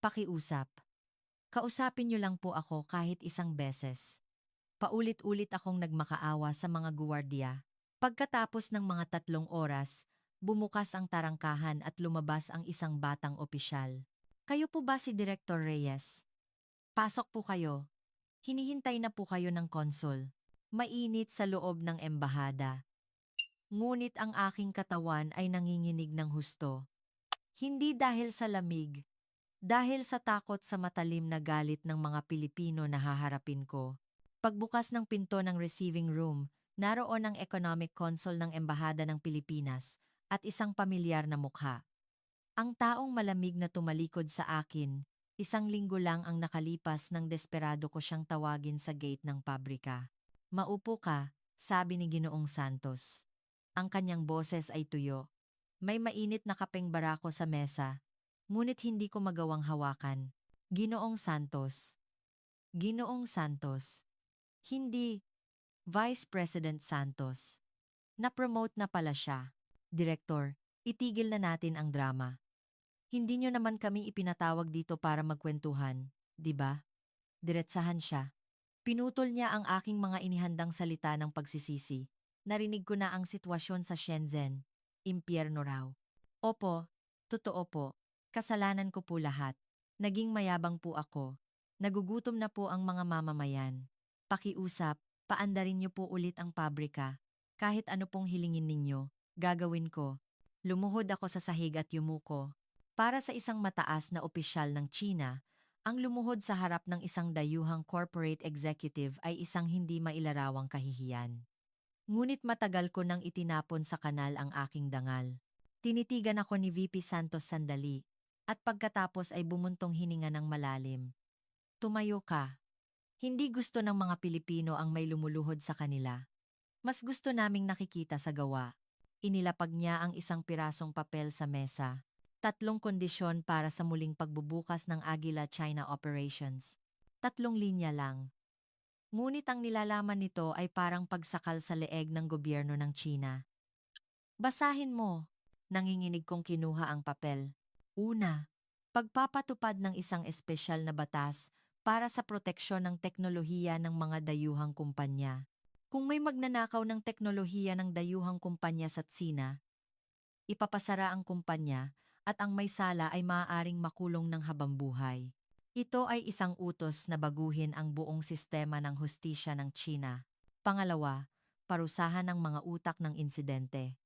[SPEAKER 1] Pakiusap. Kausapin niyo lang po ako kahit isang beses. Paulit-ulit akong nagmakaawa sa mga guwardiya. Pagkatapos ng mga 3 oras, bumukas ang tarangkahan at lumabas ang isang batang opisyal. Kayo po ba si Director Reyes? Pasok po kayo. Hinihintay na po kayo ng konsul. Mainit sa loob ng embahada. Ngunit ang aking katawan ay nanginginig ng husto. Hindi dahil sa lamig, dahil sa takot sa matalim na galit ng mga Pilipino na haharapin ko. Pagbukas ng pinto ng receiving room, naroon ang economic consul ng Embahada ng Pilipinas at isang pamilyar na mukha. Ang taong malamig na tumalikod sa akin, 1 linggo lang ang nakalipas nang desperado ko siyang tawagin sa gate ng pabrika. Maupo ka, sabi ni Ginoong Santos. Ang kanyang boses ay tuyo. May mainit na kapeng barako sa mesa, ngunit hindi ko magawang hawakan. Ginoong Santos. Ginoong Santos. Hindi. Vice President Santos. Na-promote na pala siya. Direktor, itigil na natin ang drama. Hindi nyo naman kami ipinatawag dito para magkwentuhan, di ba? Diretsahan siya. Pinutol niya ang aking mga inihandang salita ng pagsisisi. Narinig ko na ang sitwasyon sa Shenzhen. Impyerno raw. Opo, totoo po. Kasalanan ko po lahat. Naging mayabang po ako. Nagugutom na po ang mga mamamayan. Pakiusap, paandarin niyo po ulit ang pabrika. Kahit ano pong hilingin ninyo, gagawin ko. Lumuhod ako sa sahig at yumuko. Para sa isang mataas na opisyal ng China, ang lumuhod sa harap ng isang dayuhang corporate executive ay isang hindi mailarawang kahihiyan. Ngunit matagal ko nang itinapon sa kanal ang aking dangal. Tinitigan ako ni VP Santos sandali, at pagkatapos ay bumuntong hininga ng malalim. Tumayo ka. Hindi gusto ng mga Pilipino ang may lumuluhod sa kanila. Mas gusto naming nakikita sa gawa. Inilapag niya ang isang pirasong papel sa mesa. 3 kondisyon para sa muling pagbubukas ng Agila China Operations. 3 linya lang. Ngunit ang nilalaman nito ay parang pagsakal sa leeg ng gobyerno ng China. Basahin mo. Nanginginig kong kinuha ang papel. Una, pagpapatupad ng isang espesyal na batas para sa proteksyon ng teknolohiya ng mga dayuhang kumpanya. Kung may magnanakaw ng teknolohiya ng dayuhang kumpanya sa Tsina, ipapasara ang kumpanya, at ang may sala ay maaaring makulong ng habambuhay. Ito ay isang utos na baguhin ang buong sistema ng hustisya ng China. Pangalawa, parusahan ang mga utak ng insidente.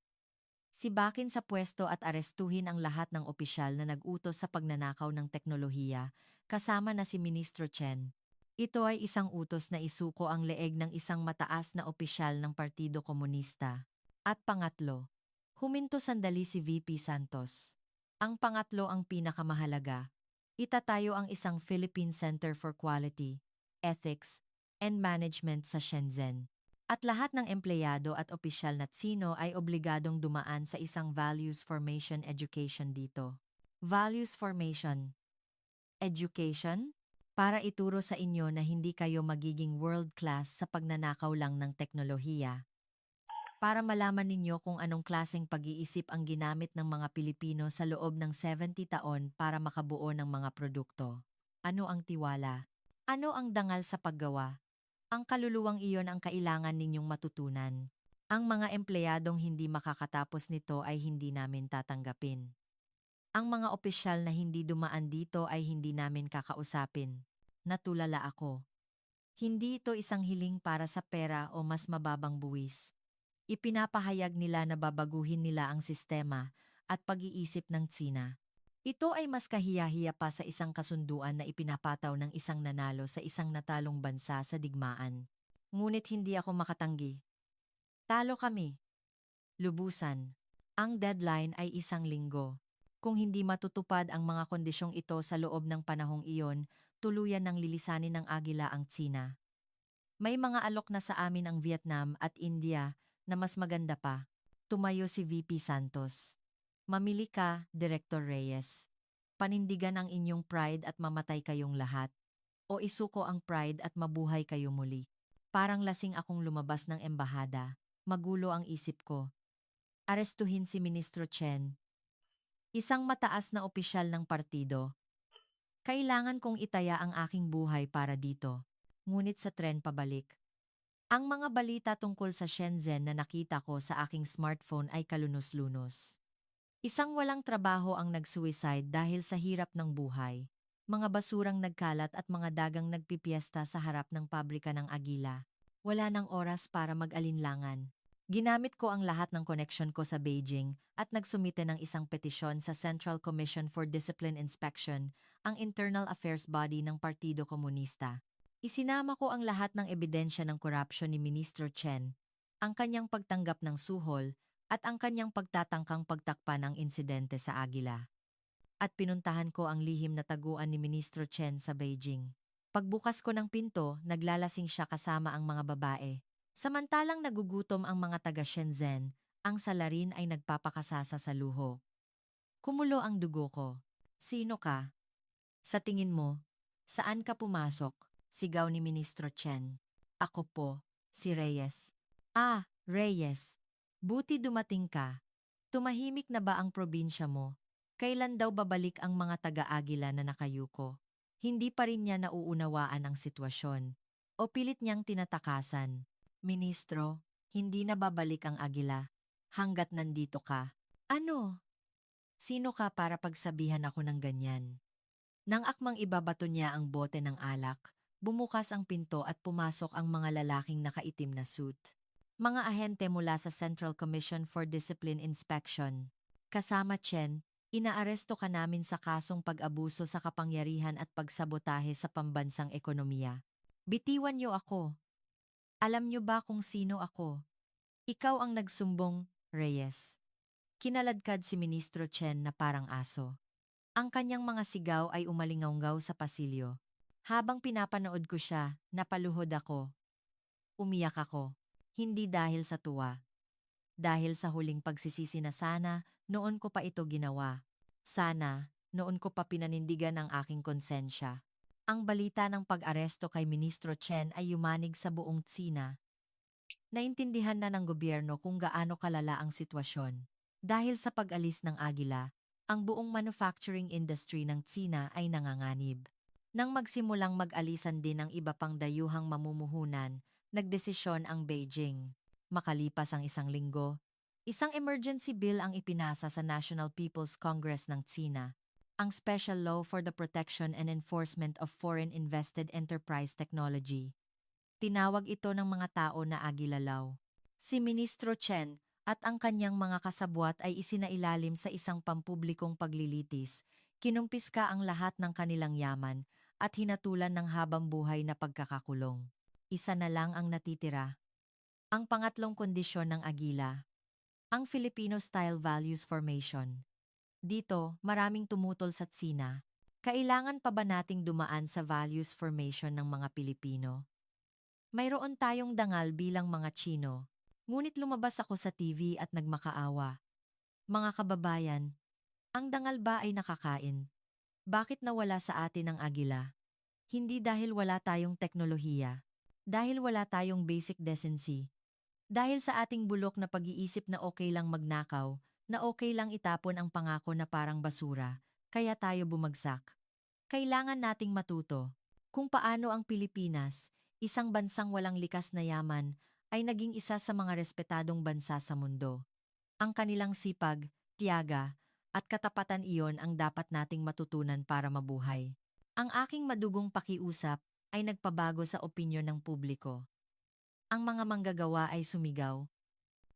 [SPEAKER 1] Sibakin sa pwesto at arestuhin ang lahat ng opisyal na nag-utos sa pagnanakaw ng teknolohiya, kasama na si Ministro Chen. Ito ay isang utos na isuko ang leeg ng isang mataas na opisyal ng Partido Komunista. At pangatlo, huminto sandali si VP Santos. Ang pangatlo ang pinakamahalaga. Itatayo ang isang Philippine Center for Quality, Ethics, and Management sa Shenzhen. At lahat ng empleyado at opisyal na Tsino ay obligadong dumaan sa isang Values Formation Education dito. Values Formation Education? Para ituro sa inyo na hindi kayo magiging world-class sa pagnanakaw lang ng teknolohiya. Para malaman ninyo kung anong klaseng pag-iisip ang ginamit ng mga Pilipino sa loob ng 70 taon para makabuo ng mga produkto. Ano ang tiwala? Ano ang dangal sa paggawa? Ang kaluluwang iyon ang kailangan ninyong matutunan. Ang mga empleyadong hindi makakatapos nito ay hindi namin tatanggapin. Ang mga opisyal na hindi dumaan dito ay hindi namin kakausapin. Natulala ako. Hindi ito isang hiling para sa pera o mas mababang buwis. Ipinapahayag nila na babaguhin nila ang sistema at pag-iisip ng Tsina. Ito ay mas kahiyahiya pa sa isang kasunduan na ipinapataw ng isang nanalo sa isang natalong bansa sa digmaan. Ngunit hindi ako makatanggi. Talo kami. Lubusan. Ang deadline ay 1 linggo. Kung hindi matutupad ang mga kondisyong ito sa loob ng panahong iyon, tuluyan ng lilisanin ng Agila ang Tsina. May mga alok na sa amin ang Vietnam at India na mas maganda pa. Tumayo si VP Santos. Mamili ka, Director Reyes. Panindigan ang inyong pride at mamatay kayong lahat. O isuko ang pride at mabuhay kayo muli. Parang lasing akong lumabas ng embahada. Magulo ang isip ko. Arestuhin si Ministro Chen. Isang mataas na opisyal ng partido. Kailangan kong itaya ang aking buhay para dito. Ngunit sa tren pabalik. Ang mga balita tungkol sa Shenzhen na nakita ko sa aking smartphone ay kalunos-lunos. Isang walang trabaho ang nag-suicide dahil sa hirap ng buhay. Mga basurang nagkalat at mga dagang nagpipiesta sa harap ng pabrika ng Agila. Wala nang oras para mag-alinlangan. Ginamit ko ang lahat ng koneksyon ko sa Beijing at nagsumite ng isang petisyon sa Central Commission for Discipline Inspection, ang internal affairs body ng Partido Komunista. Isinama ko ang lahat ng ebidensya ng korupsyon ni Ministro Chen, ang kanyang pagtanggap ng suhol, at ang kanyang pagtatangkang pagtakpan ng insidente sa Agila. At pinuntahan ko ang lihim na taguan ni Ministro Chen sa Beijing. Pagbukas ko ng pinto, naglalasing siya kasama ang mga babae. Samantalang nagugutom ang mga taga Shenzhen, ang salarin ay nagpapakasasa sa luho. Kumulo ang dugo ko. Sino ka? Sa tingin mo, saan ka pumasok? Sigaw ni Ministro Chen. Ako po, si Reyes. Ah, Reyes. Buti dumating ka. Tumahimik na ba ang probinsya mo? Kailan daw babalik ang mga taga-Agila na nakayuko? Hindi pa rin niya nauunawaan ang sitwasyon. O pilit niyang tinatakasan. Ministro, hindi na babalik ang Agila. Hanggat nandito ka. Ano? Sino ka para pagsabihan ako ng ganyan? Nang akmang ibabato niya ang bote ng alak, bumukas ang pinto at pumasok ang mga lalaking nakaitim na suit. Mga ahente mula sa Central Commission for Discipline Inspection. Kasama Chen, inaaresto ka namin sa kasong pag-abuso sa kapangyarihan at pagsabotahe sa pambansang ekonomiya. Bitiwan niyo ako. Alam niyo ba kung sino ako? Ikaw ang nagsumbong, Reyes. Kinaladkad si Ministro Chen na parang aso. Ang kanyang mga sigaw ay umalingaw sa pasilyo. Habang pinapanood ko siya, napaluhod ako. Umiyak ako. Hindi dahil sa tuwa. Dahil sa huling pagsisisi na sana, noon ko pa ito ginawa. Sana, noon ko pa pinanindigan ang aking konsensya. Ang balita ng pag-aresto kay Ministro Chen ay yumanig sa buong Tsina. Naintindihan na ng gobyerno kung gaano kalala ang sitwasyon. Dahil sa pag-alis ng Agila, ang buong manufacturing industry ng Tsina ay nanganganib. Nang magsimulang mag-alisan din ang iba pang dayuhang mamumuhunan, nagdesisyon ang Beijing. Makalipas ang 1 linggo, Isang emergency bill ang ipinasa sa National People's Congress ng Tsina, ang Special Law for the Protection and Enforcement of Foreign Invested Enterprise Technology. Tinawag ito ng mga tao na Agilalaw. Si Ministro Chen at ang kanyang mga kasabwat ay isinailalim sa isang pampublikong paglilitis, kinumpiska ang lahat ng kanilang yaman at hinatulan ng habang buhay na pagkakakulong. Isa na lang ang natitira. Ang pangatlong kondisyon ng Agila, ang Filipino-style values formation. Dito, maraming tumutol sa Tsina. Kailangan pa ba nating dumaan sa values formation ng mga Pilipino? Mayroon tayong dangal bilang mga Tsino, ngunit lumabas ako sa TV at nagmakaawa. Mga kababayan, ang dangal ba ay nakakain? Bakit nawala sa atin ang agila? Hindi dahil wala tayong teknolohiya, dahil wala tayong basic decency, dahil sa ating bulok na pag-iisip na okay lang magnakaw, na okay lang itapon ang pangako na parang basura, kaya tayo bumagsak. Kailangan nating matuto kung paano ang Pilipinas, isang bansang walang likas na yaman, ay naging isa sa mga respetadong bansa sa mundo. Ang kanilang sipag, tiyaga, at katapatan iyon ang dapat nating matutunan para mabuhay. Ang aking madugong pakiusap ay nagpabago sa opinyon ng publiko. Ang mga manggagawa ay sumigaw.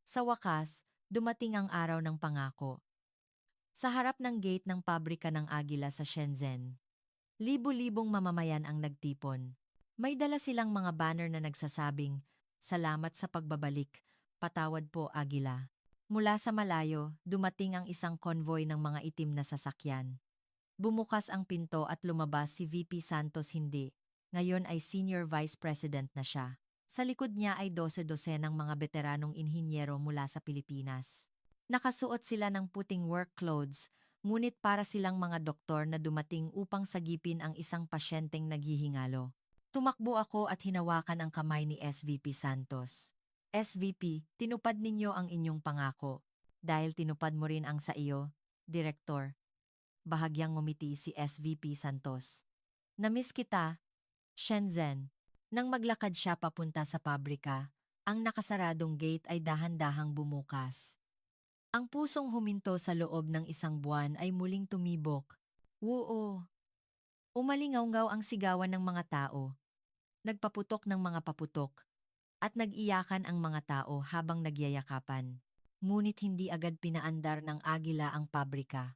[SPEAKER 1] Sa wakas, dumating ang araw ng pangako. Sa harap ng gate ng pabrika ng Agila sa Shenzhen, libu-libong mamamayan ang nagtipon. May dala silang mga banner na nagsasabing, "Salamat sa pagbabalik, patawad po Agila." Mula sa malayo, dumating ang isang convoy ng mga itim na sasakyan. Bumukas ang pinto at lumabas si VP Santos hindi. Ngayon ay Senior Vice President na siya. Sa likod niya ay 12-dosenang mga veteranong inhinyero mula sa Pilipinas. Nakasuot sila ng puting work clothes, ngunit para silang mga doktor na dumating upang sagipin ang isang pasyenteng naghihingalo. Tumakbo ako at hinawakan ang kamay ni SVP Santos. SVP, tinupad ninyo ang inyong pangako. Dahil tinupad mo rin ang sa iyo, Direktor. Bahagyang ngumiti si SVP Santos. Namiss kita, Shenzhen. Nang maglakad siya papunta sa pabrika, ang nakasaradong gate ay dahan-dahang bumukas. Ang pusong huminto sa loob ng isang buwan ay muling tumibok. Oo. Umalingaw-ngaw ang sigawan ng mga tao. Nagpaputok ng mga paputok. At nag-iyakan ang mga tao habang nagyayakapan. Ngunit hindi agad pinaandar ng Agila ang pabrika.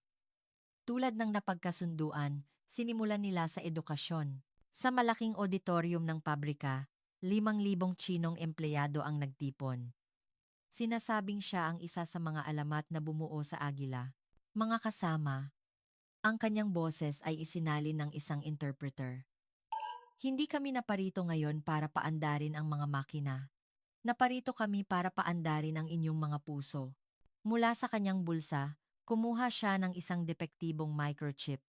[SPEAKER 1] Tulad ng napagkasunduan, sinimulan nila sa edukasyon. Sa malaking auditorium ng pabrika, 5,000 Chinong empleyado ang nagtipon. Sinasabing siya ang isa sa mga alamat na bumuo sa Agila. Mga kasama, ang kanyang boses ay isinalin ng isang interpreter. Hindi kami naparito ngayon para paandarin ang mga makina. Naparito kami para paandarin ang inyong mga puso. Mula sa kanyang bulsa, kumuha siya ng isang depektibong microchip.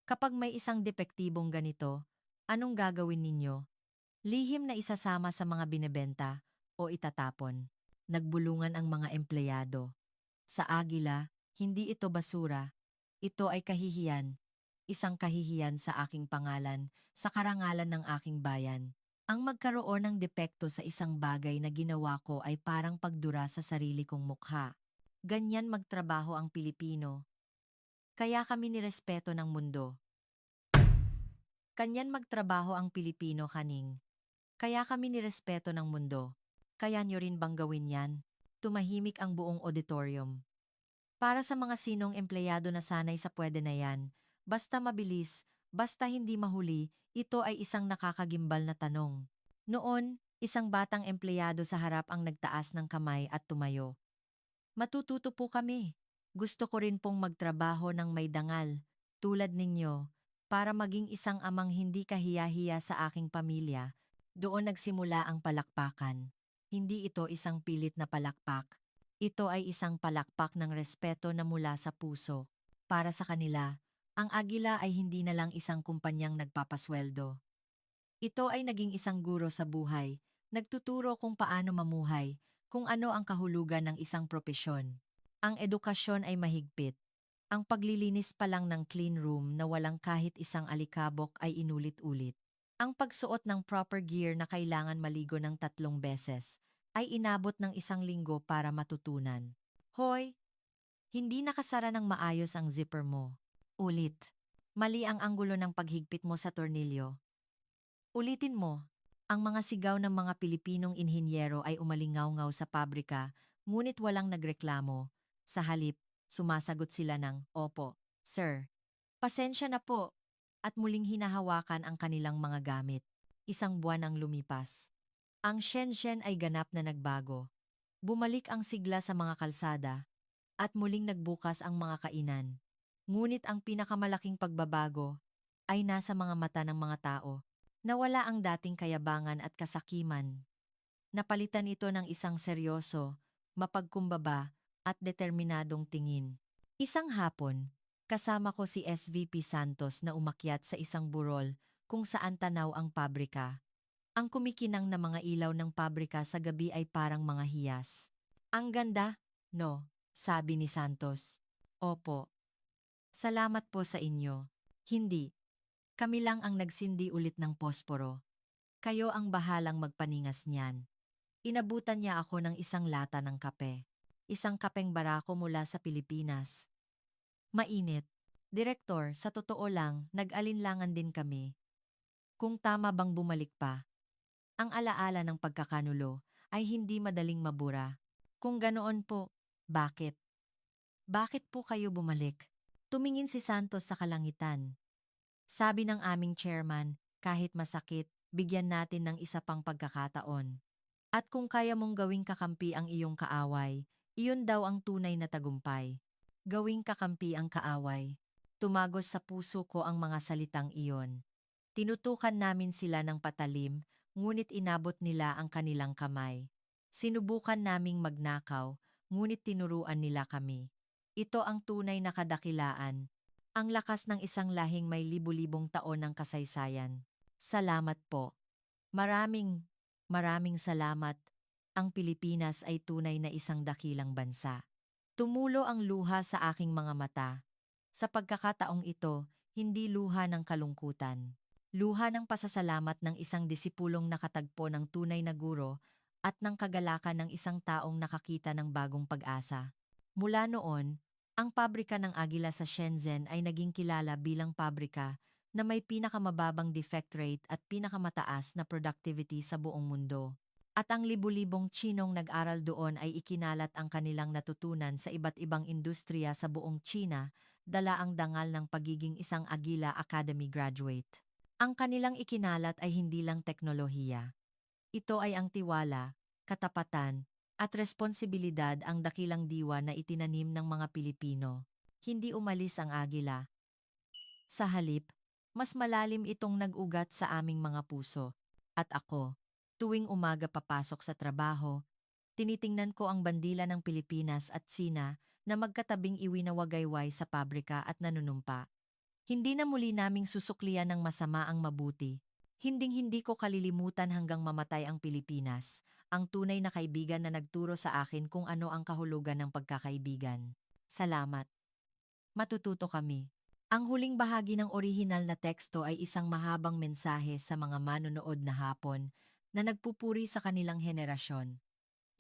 [SPEAKER 1] Kapag may isang depektibong ganito, anong gagawin ninyo? Lihim na isasama sa mga binebenta o itatapon. Nagbulungan ang mga empleyado. Sa Agila, hindi ito basura. Ito ay kahihiyan. Isang kahihiyan sa aking pangalan, sa karangalan ng aking bayan. Ang magkaroon ng depekto sa isang bagay na ginawa ko ay parang pagdura sa sarili kong mukha. Ganyan magtrabaho ang Pilipino. Kaya kami nirespeto ng mundo. Kanyan magtrabaho ang Pilipino kaning. Kaya kami nirespeto ng mundo. Kaya nyo rin bang gawin yan? Tumahimik ang buong auditorium. Para sa mga sinong empleyado na sanay sa pwede na yan, basta mabilis, basta hindi mahuli, ito ay isang nakakagimbal na tanong. Noon, isang batang empleyado sa harap ang nagtaas ng kamay at tumayo. Matututo po kami. Gusto ko rin pong magtrabaho ng may dangal, tulad ninyo, para maging isang amang hindi kahiya-hiya sa aking pamilya. Doon nagsimula ang palakpakan. Hindi ito isang pilit na palakpak. Ito ay isang palakpak ng respeto na mula sa puso. Para sa kanila, ang Agila ay hindi na lang isang kumpanyang nagpapasweldo. Ito ay naging isang guro sa buhay, nagtuturo kung paano mamuhay, kung ano ang kahulugan ng isang propesyon. Ang edukasyon ay mahigpit. Ang paglilinis pa lang ng clean room na walang kahit isang alikabok ay inulit-ulit. Ang pagsuot ng proper gear na kailangan maligo ng 3 beses ay inabot ng 1 linggo para matutunan. Hoy, hindi nakasara ng maayos ang zipper mo. Ulit. Mali ang anggulo ng paghigpit mo sa tornilyo. Ulitin mo. Ang mga sigaw ng mga Pilipinong inhinyero ay umalingaw-ngaw sa pabrika, ngunit walang nagreklamo. Sa halip, sumasagot sila ng, "Opo, sir. Pasensya na po." At muling hinahawakan ang kanilang mga gamit. Isang buwan ang lumipas. Ang Shenzhen ay ganap na nagbago. Bumalik ang sigla sa mga kalsada, at muling nagbukas ang mga kainan. Ngunit ang pinakamalaking pagbabago ay nasa mga mata ng mga tao. Nawala ang dating kayabangan at kasakiman. Napalitan ito ng isang seryoso, mapagkumbaba, at determinadong tingin. Isang hapon, kasama ko si SVP Santos na umakyat sa isang burol kung saan tanaw ang pabrika. Ang kumikinang na mga ilaw ng pabrika sa gabi ay parang mga hiyas. Ang ganda, no? Sabi ni Santos. Opo. Salamat po sa inyo. Hindi. Kami lang ang nagsindi ulit ng posporo. Kayo ang bahalang magpaningas niyan. Inabutan niya ako ng isang lata ng kape. Isang kapeng barako mula sa Pilipinas. Mainit. Direktor, sa totoo lang, nag-alinlangan din kami. Kung tama bang bumalik pa? Ang alaala ng pagkakanulo ay hindi madaling mabura. Kung ganoon po, bakit? Bakit po kayo bumalik? Tumingin si Santos sa kalangitan. Sabi ng aming chairman, kahit masakit, bigyan natin ng isa pang pagkakataon. At kung kaya mong gawing kakampi ang iyong kaaway, iyon daw ang tunay na tagumpay. Gawing kakampi ang kaaway. Tumagos sa puso ko ang mga salitang iyon. Tinutukan namin sila ng patalim, ngunit inabot nila ang kanilang kamay. Sinubukan naming magnakaw, ngunit tinuruan nila kami. Ito ang tunay na kadakilaan. Ang lakas ng isang lahing may libu-libong taon ng kasaysayan. Salamat po. Maraming, maraming salamat. Ang Pilipinas ay tunay na isang dakilang bansa. Tumulo ang luha sa aking mga mata. Sa pagkakataong ito, hindi luha ng kalungkutan. Luha ng pasasalamat ng isang disipulong nakatagpo ng tunay na guro at ng kagalakan ng isang taong nakakita ng bagong pag-asa. Mula noon, ang pabrika ng Agila sa Shenzhen ay naging kilala bilang pabrika na may pinakamababang defect rate at pinakamataas na productivity sa buong mundo. At ang libu-libong Chinong nag-aral doon ay ikinalat ang kanilang natutunan sa iba't ibang industriya sa buong China, dala ang dangal ng pagiging isang Agila Academy graduate. Ang kanilang ikinalat ay hindi lang teknolohiya. Ito ay ang tiwala, katapatan, at responsibilidad ang dakilang diwa na itinanim ng mga Pilipino. Hindi umalis ang agila. Sa halip, mas malalim itong nag-ugat sa aming mga puso. At ako, tuwing umaga papasok sa trabaho, tinitingnan ko ang bandila ng Pilipinas at Sina na magkatabing iwinawagayway sa pabrika at nanunumpa. Hindi na muli naming susuklian ng masama ang mabuti. Hinding-hindi ko kalilimutan hanggang mamatay ang Pilipinas, ang tunay na kaibigan na nagturo sa akin kung ano ang kahulugan ng pagkakaibigan. Salamat. Matututo kami. Ang huling bahagi ng orihinal na teksto ay isang mahabang mensahe sa mga manonood na Hapon na nagpupuri sa kanilang henerasyon.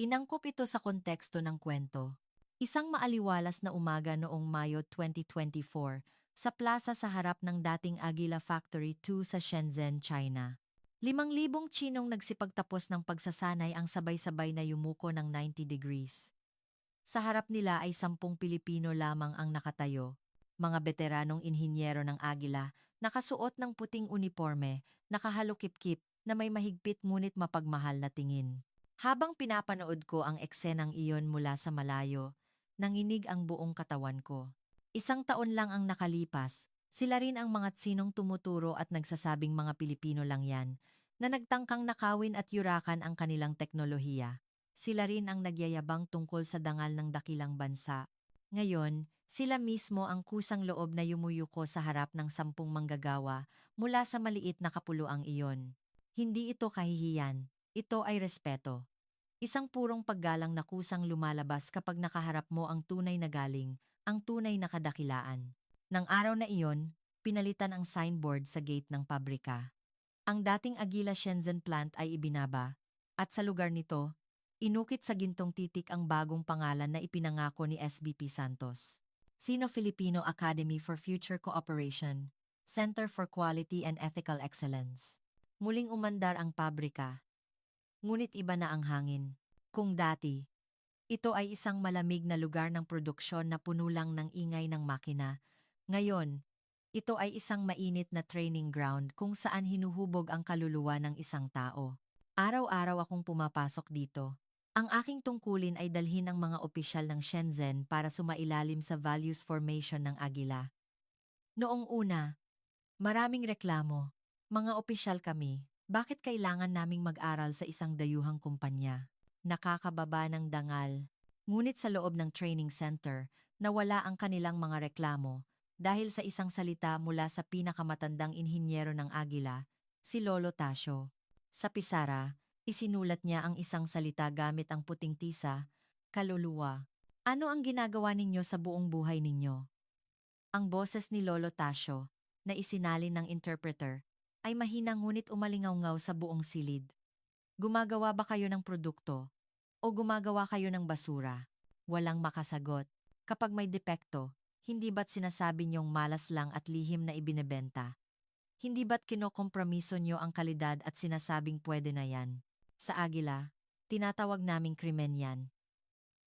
[SPEAKER 1] Inangkop ito sa konteksto ng kwento. Isang maaliwalas na umaga noong Mayo 2024 sa plaza sa harap ng dating Agila Factory 2 sa Shenzhen, China. 5,000 Chinong nagsipagtapos ng pagsasanay ang sabay-sabay na yumuko ng 90 degrees. Sa harap nila ay 10 Pilipino lamang ang nakatayo, mga veteranong inhinyero ng Agila, nakasuot ng puting uniforme, nakahalukip-kip na may mahigpit ngunit mapagmahal na tingin. Habang pinapanood ko ang eksenang iyon mula sa malayo, nanginig ang buong katawan ko. Isang taon lang ang nakalipas, sila rin ang mga tsinong tumuturo at nagsasabing mga Pilipino lang yan, na nagtangkang nakawin at yurakan ang kanilang teknolohiya. Sila rin ang nagyayabang tungkol sa dangal ng dakilang bansa. Ngayon, sila mismo ang kusang loob na yumuyuko sa harap ng 10 manggagawa mula sa maliit na kapuluang iyon. Hindi ito kahihiyan, ito ay respeto. Isang purong paggalang na kusang lumalabas kapag nakaharap mo ang tunay na galing, ang tunay na kadakilaan. Nang araw na iyon, pinalitan ang signboard sa gate ng pabrika. Ang dating Agila Shenzhen plant ay ibinaba, at sa lugar nito, Inukit sa gintong titik ang bagong pangalan na ipinangako ni SVP Santos. Sino-Filipino Academy for Future Cooperation, Center for Quality and Ethical Excellence. Muling umandar ang pabrika. Ngunit iba na ang hangin. Kung dati, ito ay isang malamig na lugar ng produksyon na puno lang ng ingay ng makina. Ngayon, ito ay isang mainit na training ground kung saan hinuhubog ang kaluluwa ng isang tao. Araw-araw akong pumapasok dito. Ang aking tungkulin ay dalhin ang mga opisyal ng Shenzhen para sumailalim sa values formation ng Agila. Noong una, maraming reklamo. Mga opisyal kami, bakit kailangan naming mag-aral sa isang dayuhang kumpanya? Nakakababa ng dangal. Ngunit sa loob ng training center, nawala ang kanilang mga reklamo dahil sa isang salita mula sa pinakamatandang inhinyero ng Agila, si Lolo Tasio. Sa pisara, isinulat niya ang isang salita gamit ang puting tisa, kaluluwa. Ano ang ginagawa ninyo sa buong buhay ninyo? Ang boses ni Lolo Tasio, na isinalin ng interpreter, ay mahina ngunit umalingaw-ngaw sa buong silid. Gumagawa ba kayo ng produkto? O gumagawa kayo ng basura? Walang makasagot. Kapag may depekto, hindi ba't sinasabi niyong malas lang at lihim na ibinebenta? Hindi ba't kinokompromiso niyo ang kalidad at sinasabing pwede na yan? Sa Agila, tinatawag naming krimen yan.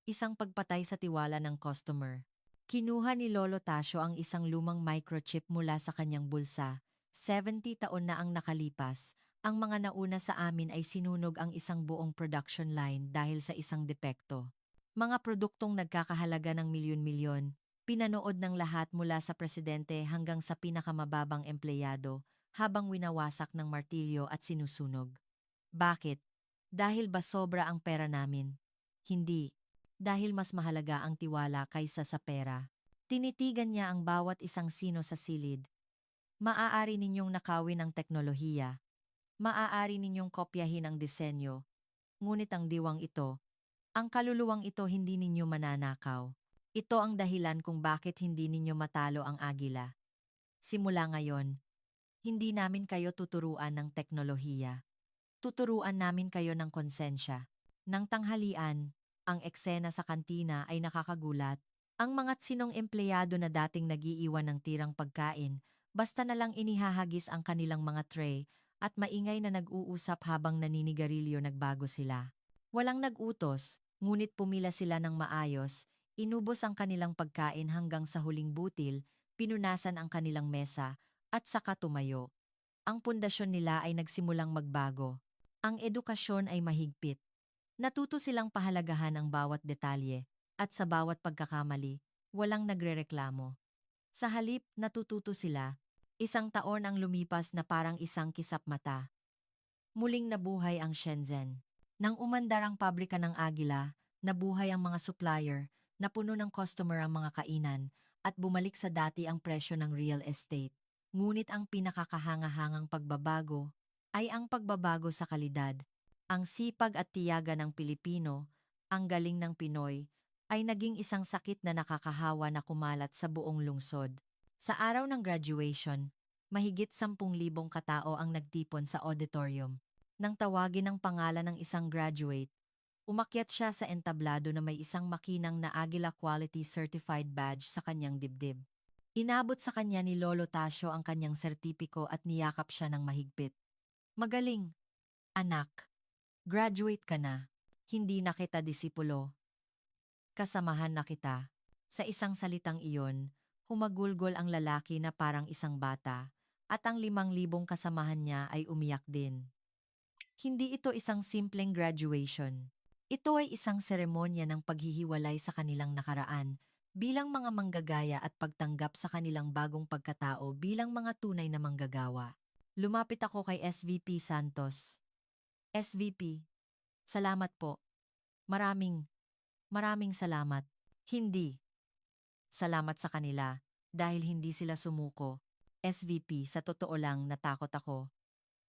[SPEAKER 1] Isang pagpatay sa tiwala ng customer. Kinuha ni Lolo Tasio ang isang lumang microchip mula sa kanyang bulsa. 70 taon na ang nakalipas. Ang mga nauna sa amin ay sinunog ang isang buong production line dahil sa isang depekto. Mga produktong nagkakahalaga ng milyon-milyon, pinanood ng lahat mula sa presidente hanggang sa pinakamababang empleyado habang winawasak ng martilyo at sinusunog. Bakit? Dahil ba sobra ang pera namin? Hindi. Dahil mas mahalaga ang tiwala kaysa sa pera. Tinitigan niya ang bawat isang sino sa silid. Maaari ninyong nakawin ang teknolohiya. Maaari ninyong kopyahin ang disenyo. Ngunit ang diwang ito, ang kaluluwang ito hindi ninyo mananakaw. Ito ang dahilan kung bakit hindi ninyo matalo ang Agila. Simula ngayon, hindi namin kayo tuturuan ng teknolohiya. Tuturuan namin kayo ng konsensya. Nang tanghalian, ang eksena sa kantina ay nakakagulat. Ang mga tsinong empleyado na dating nagiiwan ng tirang pagkain, basta na lang inihahagis ang kanilang mga tray at maingay na nag-uusap habang naninigarilyo nagbago sila. Walang nag-utos, ngunit pumila sila ng maayos, inubos ang kanilang pagkain hanggang sa huling butil, pinunasan ang kanilang mesa, at saka tumayo. Ang pundasyon nila ay nagsimulang magbago. Ang edukasyon ay mahigpit. Natuto silang pahalagahan ang bawat detalye, at sa bawat pagkakamali, walang nagrereklamo. Sa halip, natututo sila. Isang taon ang lumipas na parang isang kisap mata. Muling nabuhay ang Shenzhen. Nang umandar ang pabrika ng Agila, nabuhay ang mga supplier, napuno ng customer ang mga kainan, at bumalik sa dati ang presyo ng real estate. Ngunit ang pinakakahangahangang pagbabago ay ang pagbabago sa kalidad. Ang sipag at tiyaga ng Pilipino, ang galing ng Pinoy, ay naging isang sakit na nakakahawa na kumalat sa buong lungsod. Sa araw ng graduation, mahigit 10,000 katao ang nagtipon sa auditorium. Nang tawagin ang pangalan ng isang graduate, umakyat siya sa entablado na may isang makinang na Agila Quality Certified Badge sa kanyang dibdib. Inabot sa kanya ni Lolo Tasio ang kanyang sertipiko at niyakap siya ng mahigpit. Magaling, anak. Graduate ka na. Hindi na kita disipulo. Kasamahan na kita. Sa isang salitang iyon, humagulgol ang lalaki na parang isang bata, at ang 5,000 kasamahan niya ay umiyak din. Hindi ito isang simpleng graduation. Ito ay isang seremonya ng paghihiwalay sa kanilang nakaraan bilang mga manggagaya at pagtanggap sa kanilang bagong pagkatao bilang mga tunay na manggagawa. Lumapit ako kay SVP Santos. SVP, salamat po. Maraming salamat. Hindi. Salamat sa kanila dahil hindi sila sumuko. SVP, sa totoo lang natakot ako.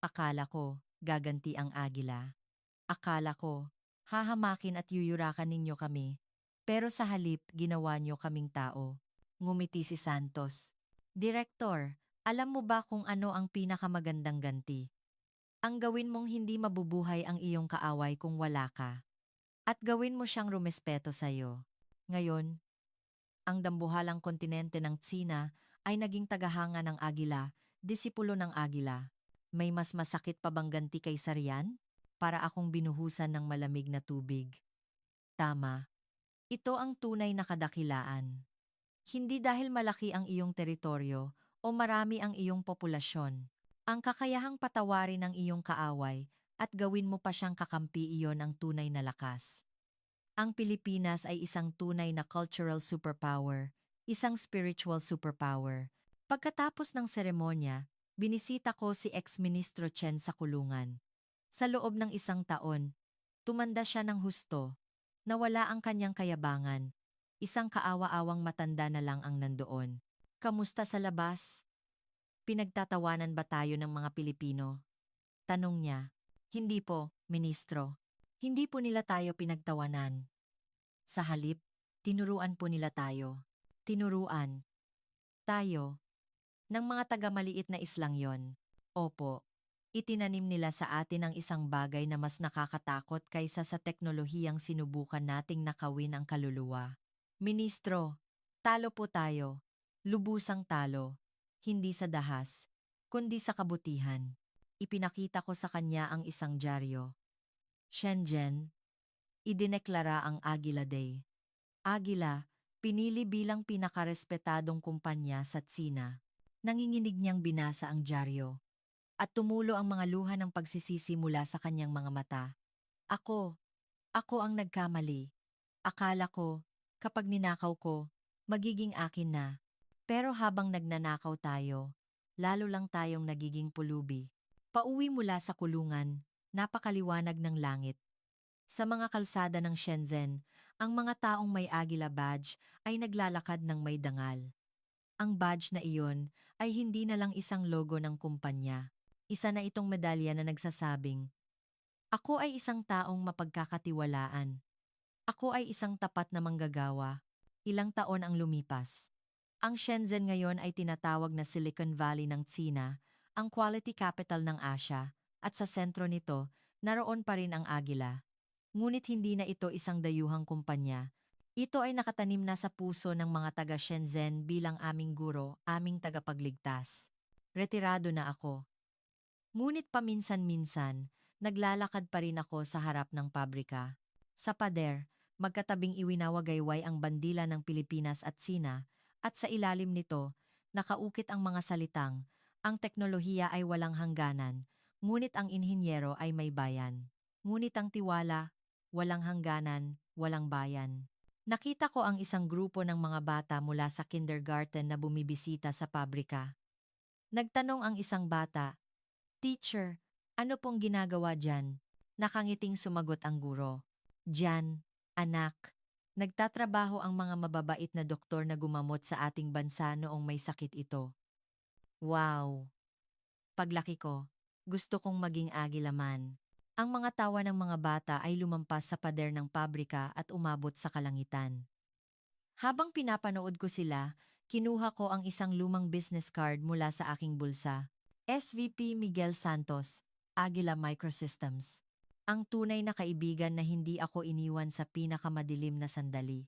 [SPEAKER 1] Akala ko, gaganti ang Agila. Akala ko, hahamakin at yuyurakan ninyo kami. Pero sa halip, ginawa niyo kaming tao. Ngumiti si Santos. Direktor, alam mo ba kung ano ang pinakamagandang ganti? Ang gawin mong hindi mabubuhay ang iyong kaaway kung wala ka. at gawin mo siyang rumespeto sa'yo. Ngayon, ang dambuhalang kontinente ng Tsina ay naging tagahanga ng agila, disipulo ng agila. May mas masakit pa bang ganti kaysa riyan? Para akong binuhusan ng malamig na tubig. Tama. Ito ang tunay na kadakilaan. Hindi dahil malaki ang iyong teritoryo o marami ang iyong populasyon. Ang kakayahang patawarin ang iyong kaaway at gawin mo pa siyang kakampi, iyon ang tunay na lakas. Ang Pilipinas ay isang tunay na cultural superpower, isang spiritual superpower. Pagkatapos ng seremonya, binisita ko si ex-ministro Chen sa kulungan. Sa loob ng 1 taon, tumanda siya ng husto. Nawala ang kanyang kayabangan. Isang kaawa-awang matanda na lang ang nandoon. Kamusta sa labas? Pinagtatawanan ba tayo ng mga Pilipino? Tanong niya. Hindi po, ministro. Hindi po nila tayo pinagtawanan. Sa halip, tinuruan po nila tayo. Tinuruan. Tayo. Ng mga taga-maliit na islang yon. Opo. Itinanim nila sa atin ang isang bagay na mas nakakatakot kaysa sa teknolohiyang sinubukan nating nakawin ang kaluluwa. Ministro, talo po tayo. Lubusang talo. Hindi sa dahas, kundi sa kabutihan. Ipinakita ko sa kanya ang isang dyaryo. Shenzhen, idineklara ang Agila Day. Agila, pinili bilang pinakarespetadong kumpanya sa Tsina. Nanginginig niyang binasa ang dyaryo. At tumulo ang mga luha ng pagsisisi mula sa kanyang mga mata. Ako ang nagkamali. Akala ko, kapag ninakaw ko, magiging akin na. Pero habang nagnanakaw tayo, lalo lang tayong nagiging pulubi. Pauwi mula sa kulungan, napakaliwanag ng langit. Sa mga kalsada ng Shenzhen, ang mga taong may Agila badge ay naglalakad ng may dangal. Ang badge na iyon ay hindi na lang isang logo ng kumpanya. Isa na itong medalya na nagsasabing, "Ako ay isang taong mapagkakatiwalaan. Ako ay isang tapat na manggagawa." Ilang taon ang lumipas. Ang Shenzhen ngayon ay tinatawag na Silicon Valley ng Tsina, ang quality capital ng Asia, at sa sentro nito, naroon pa rin ang Agila. Ngunit hindi na ito isang dayuhang kumpanya. Ito ay nakatanim na sa puso ng mga taga Shenzhen bilang aming guro, aming tagapagligtas. Retirado na ako. Ngunit paminsan-minsan, naglalakad pa rin ako sa harap ng pabrika. Sa pader, magkatabing iwinawagayway ang bandila ng Pilipinas at Tsina, at sa ilalim nito, nakaukit ang mga salitang, ang teknolohiya ay walang hangganan, ngunit ang inhinyero ay may bayan. Ngunit ang tiwala, walang hangganan, walang bayan. Nakita ko ang isang grupo ng mga bata mula sa kindergarten na bumibisita sa pabrika. Nagtanong ang isang bata, "Teacher, ano pong ginagawa dyan?" Nakangiting sumagot ang guro. "Diyan, anak. Nagtatrabaho ang mga mababait na doktor na gumamot sa ating bansa noong may sakit ito." Wow! Paglaki ko, gusto kong maging agilaman. Ang mga tawa ng mga bata ay lumampas sa pader ng pabrika at umabot sa kalangitan. Habang pinapanood ko sila, kinuha ko ang isang lumang business card mula sa aking bulsa. SVP Miguel Santos, Agila Microsystems. Ang tunay na kaibigan na hindi ako iniwan sa pinakamadilim na sandali.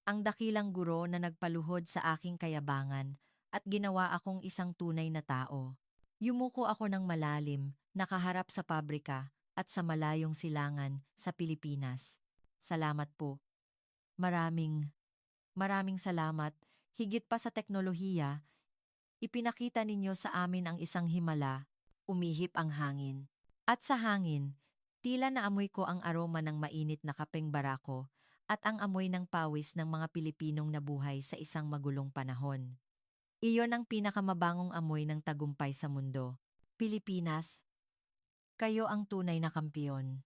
[SPEAKER 1] Ang dakilang guro na nagpaluhod sa aking kayabangan at ginawa akong isang tunay na tao. Yumuko ako ng malalim, nakaharap sa pabrika at sa malayong silangan sa Pilipinas. Salamat po. Maraming salamat. Higit pa sa teknolohiya, ipinakita ninyo sa amin ang isang himala, umihip ang hangin. At sa hangin, tila naamoy ko ang aroma ng mainit na kapeng barako at ang amoy ng pawis ng mga Pilipinong nabuhay sa isang magulong panahon. Iyon ang pinakamabangong amoy ng tagumpay sa mundo. Pilipinas, kayo ang tunay na kampiyon.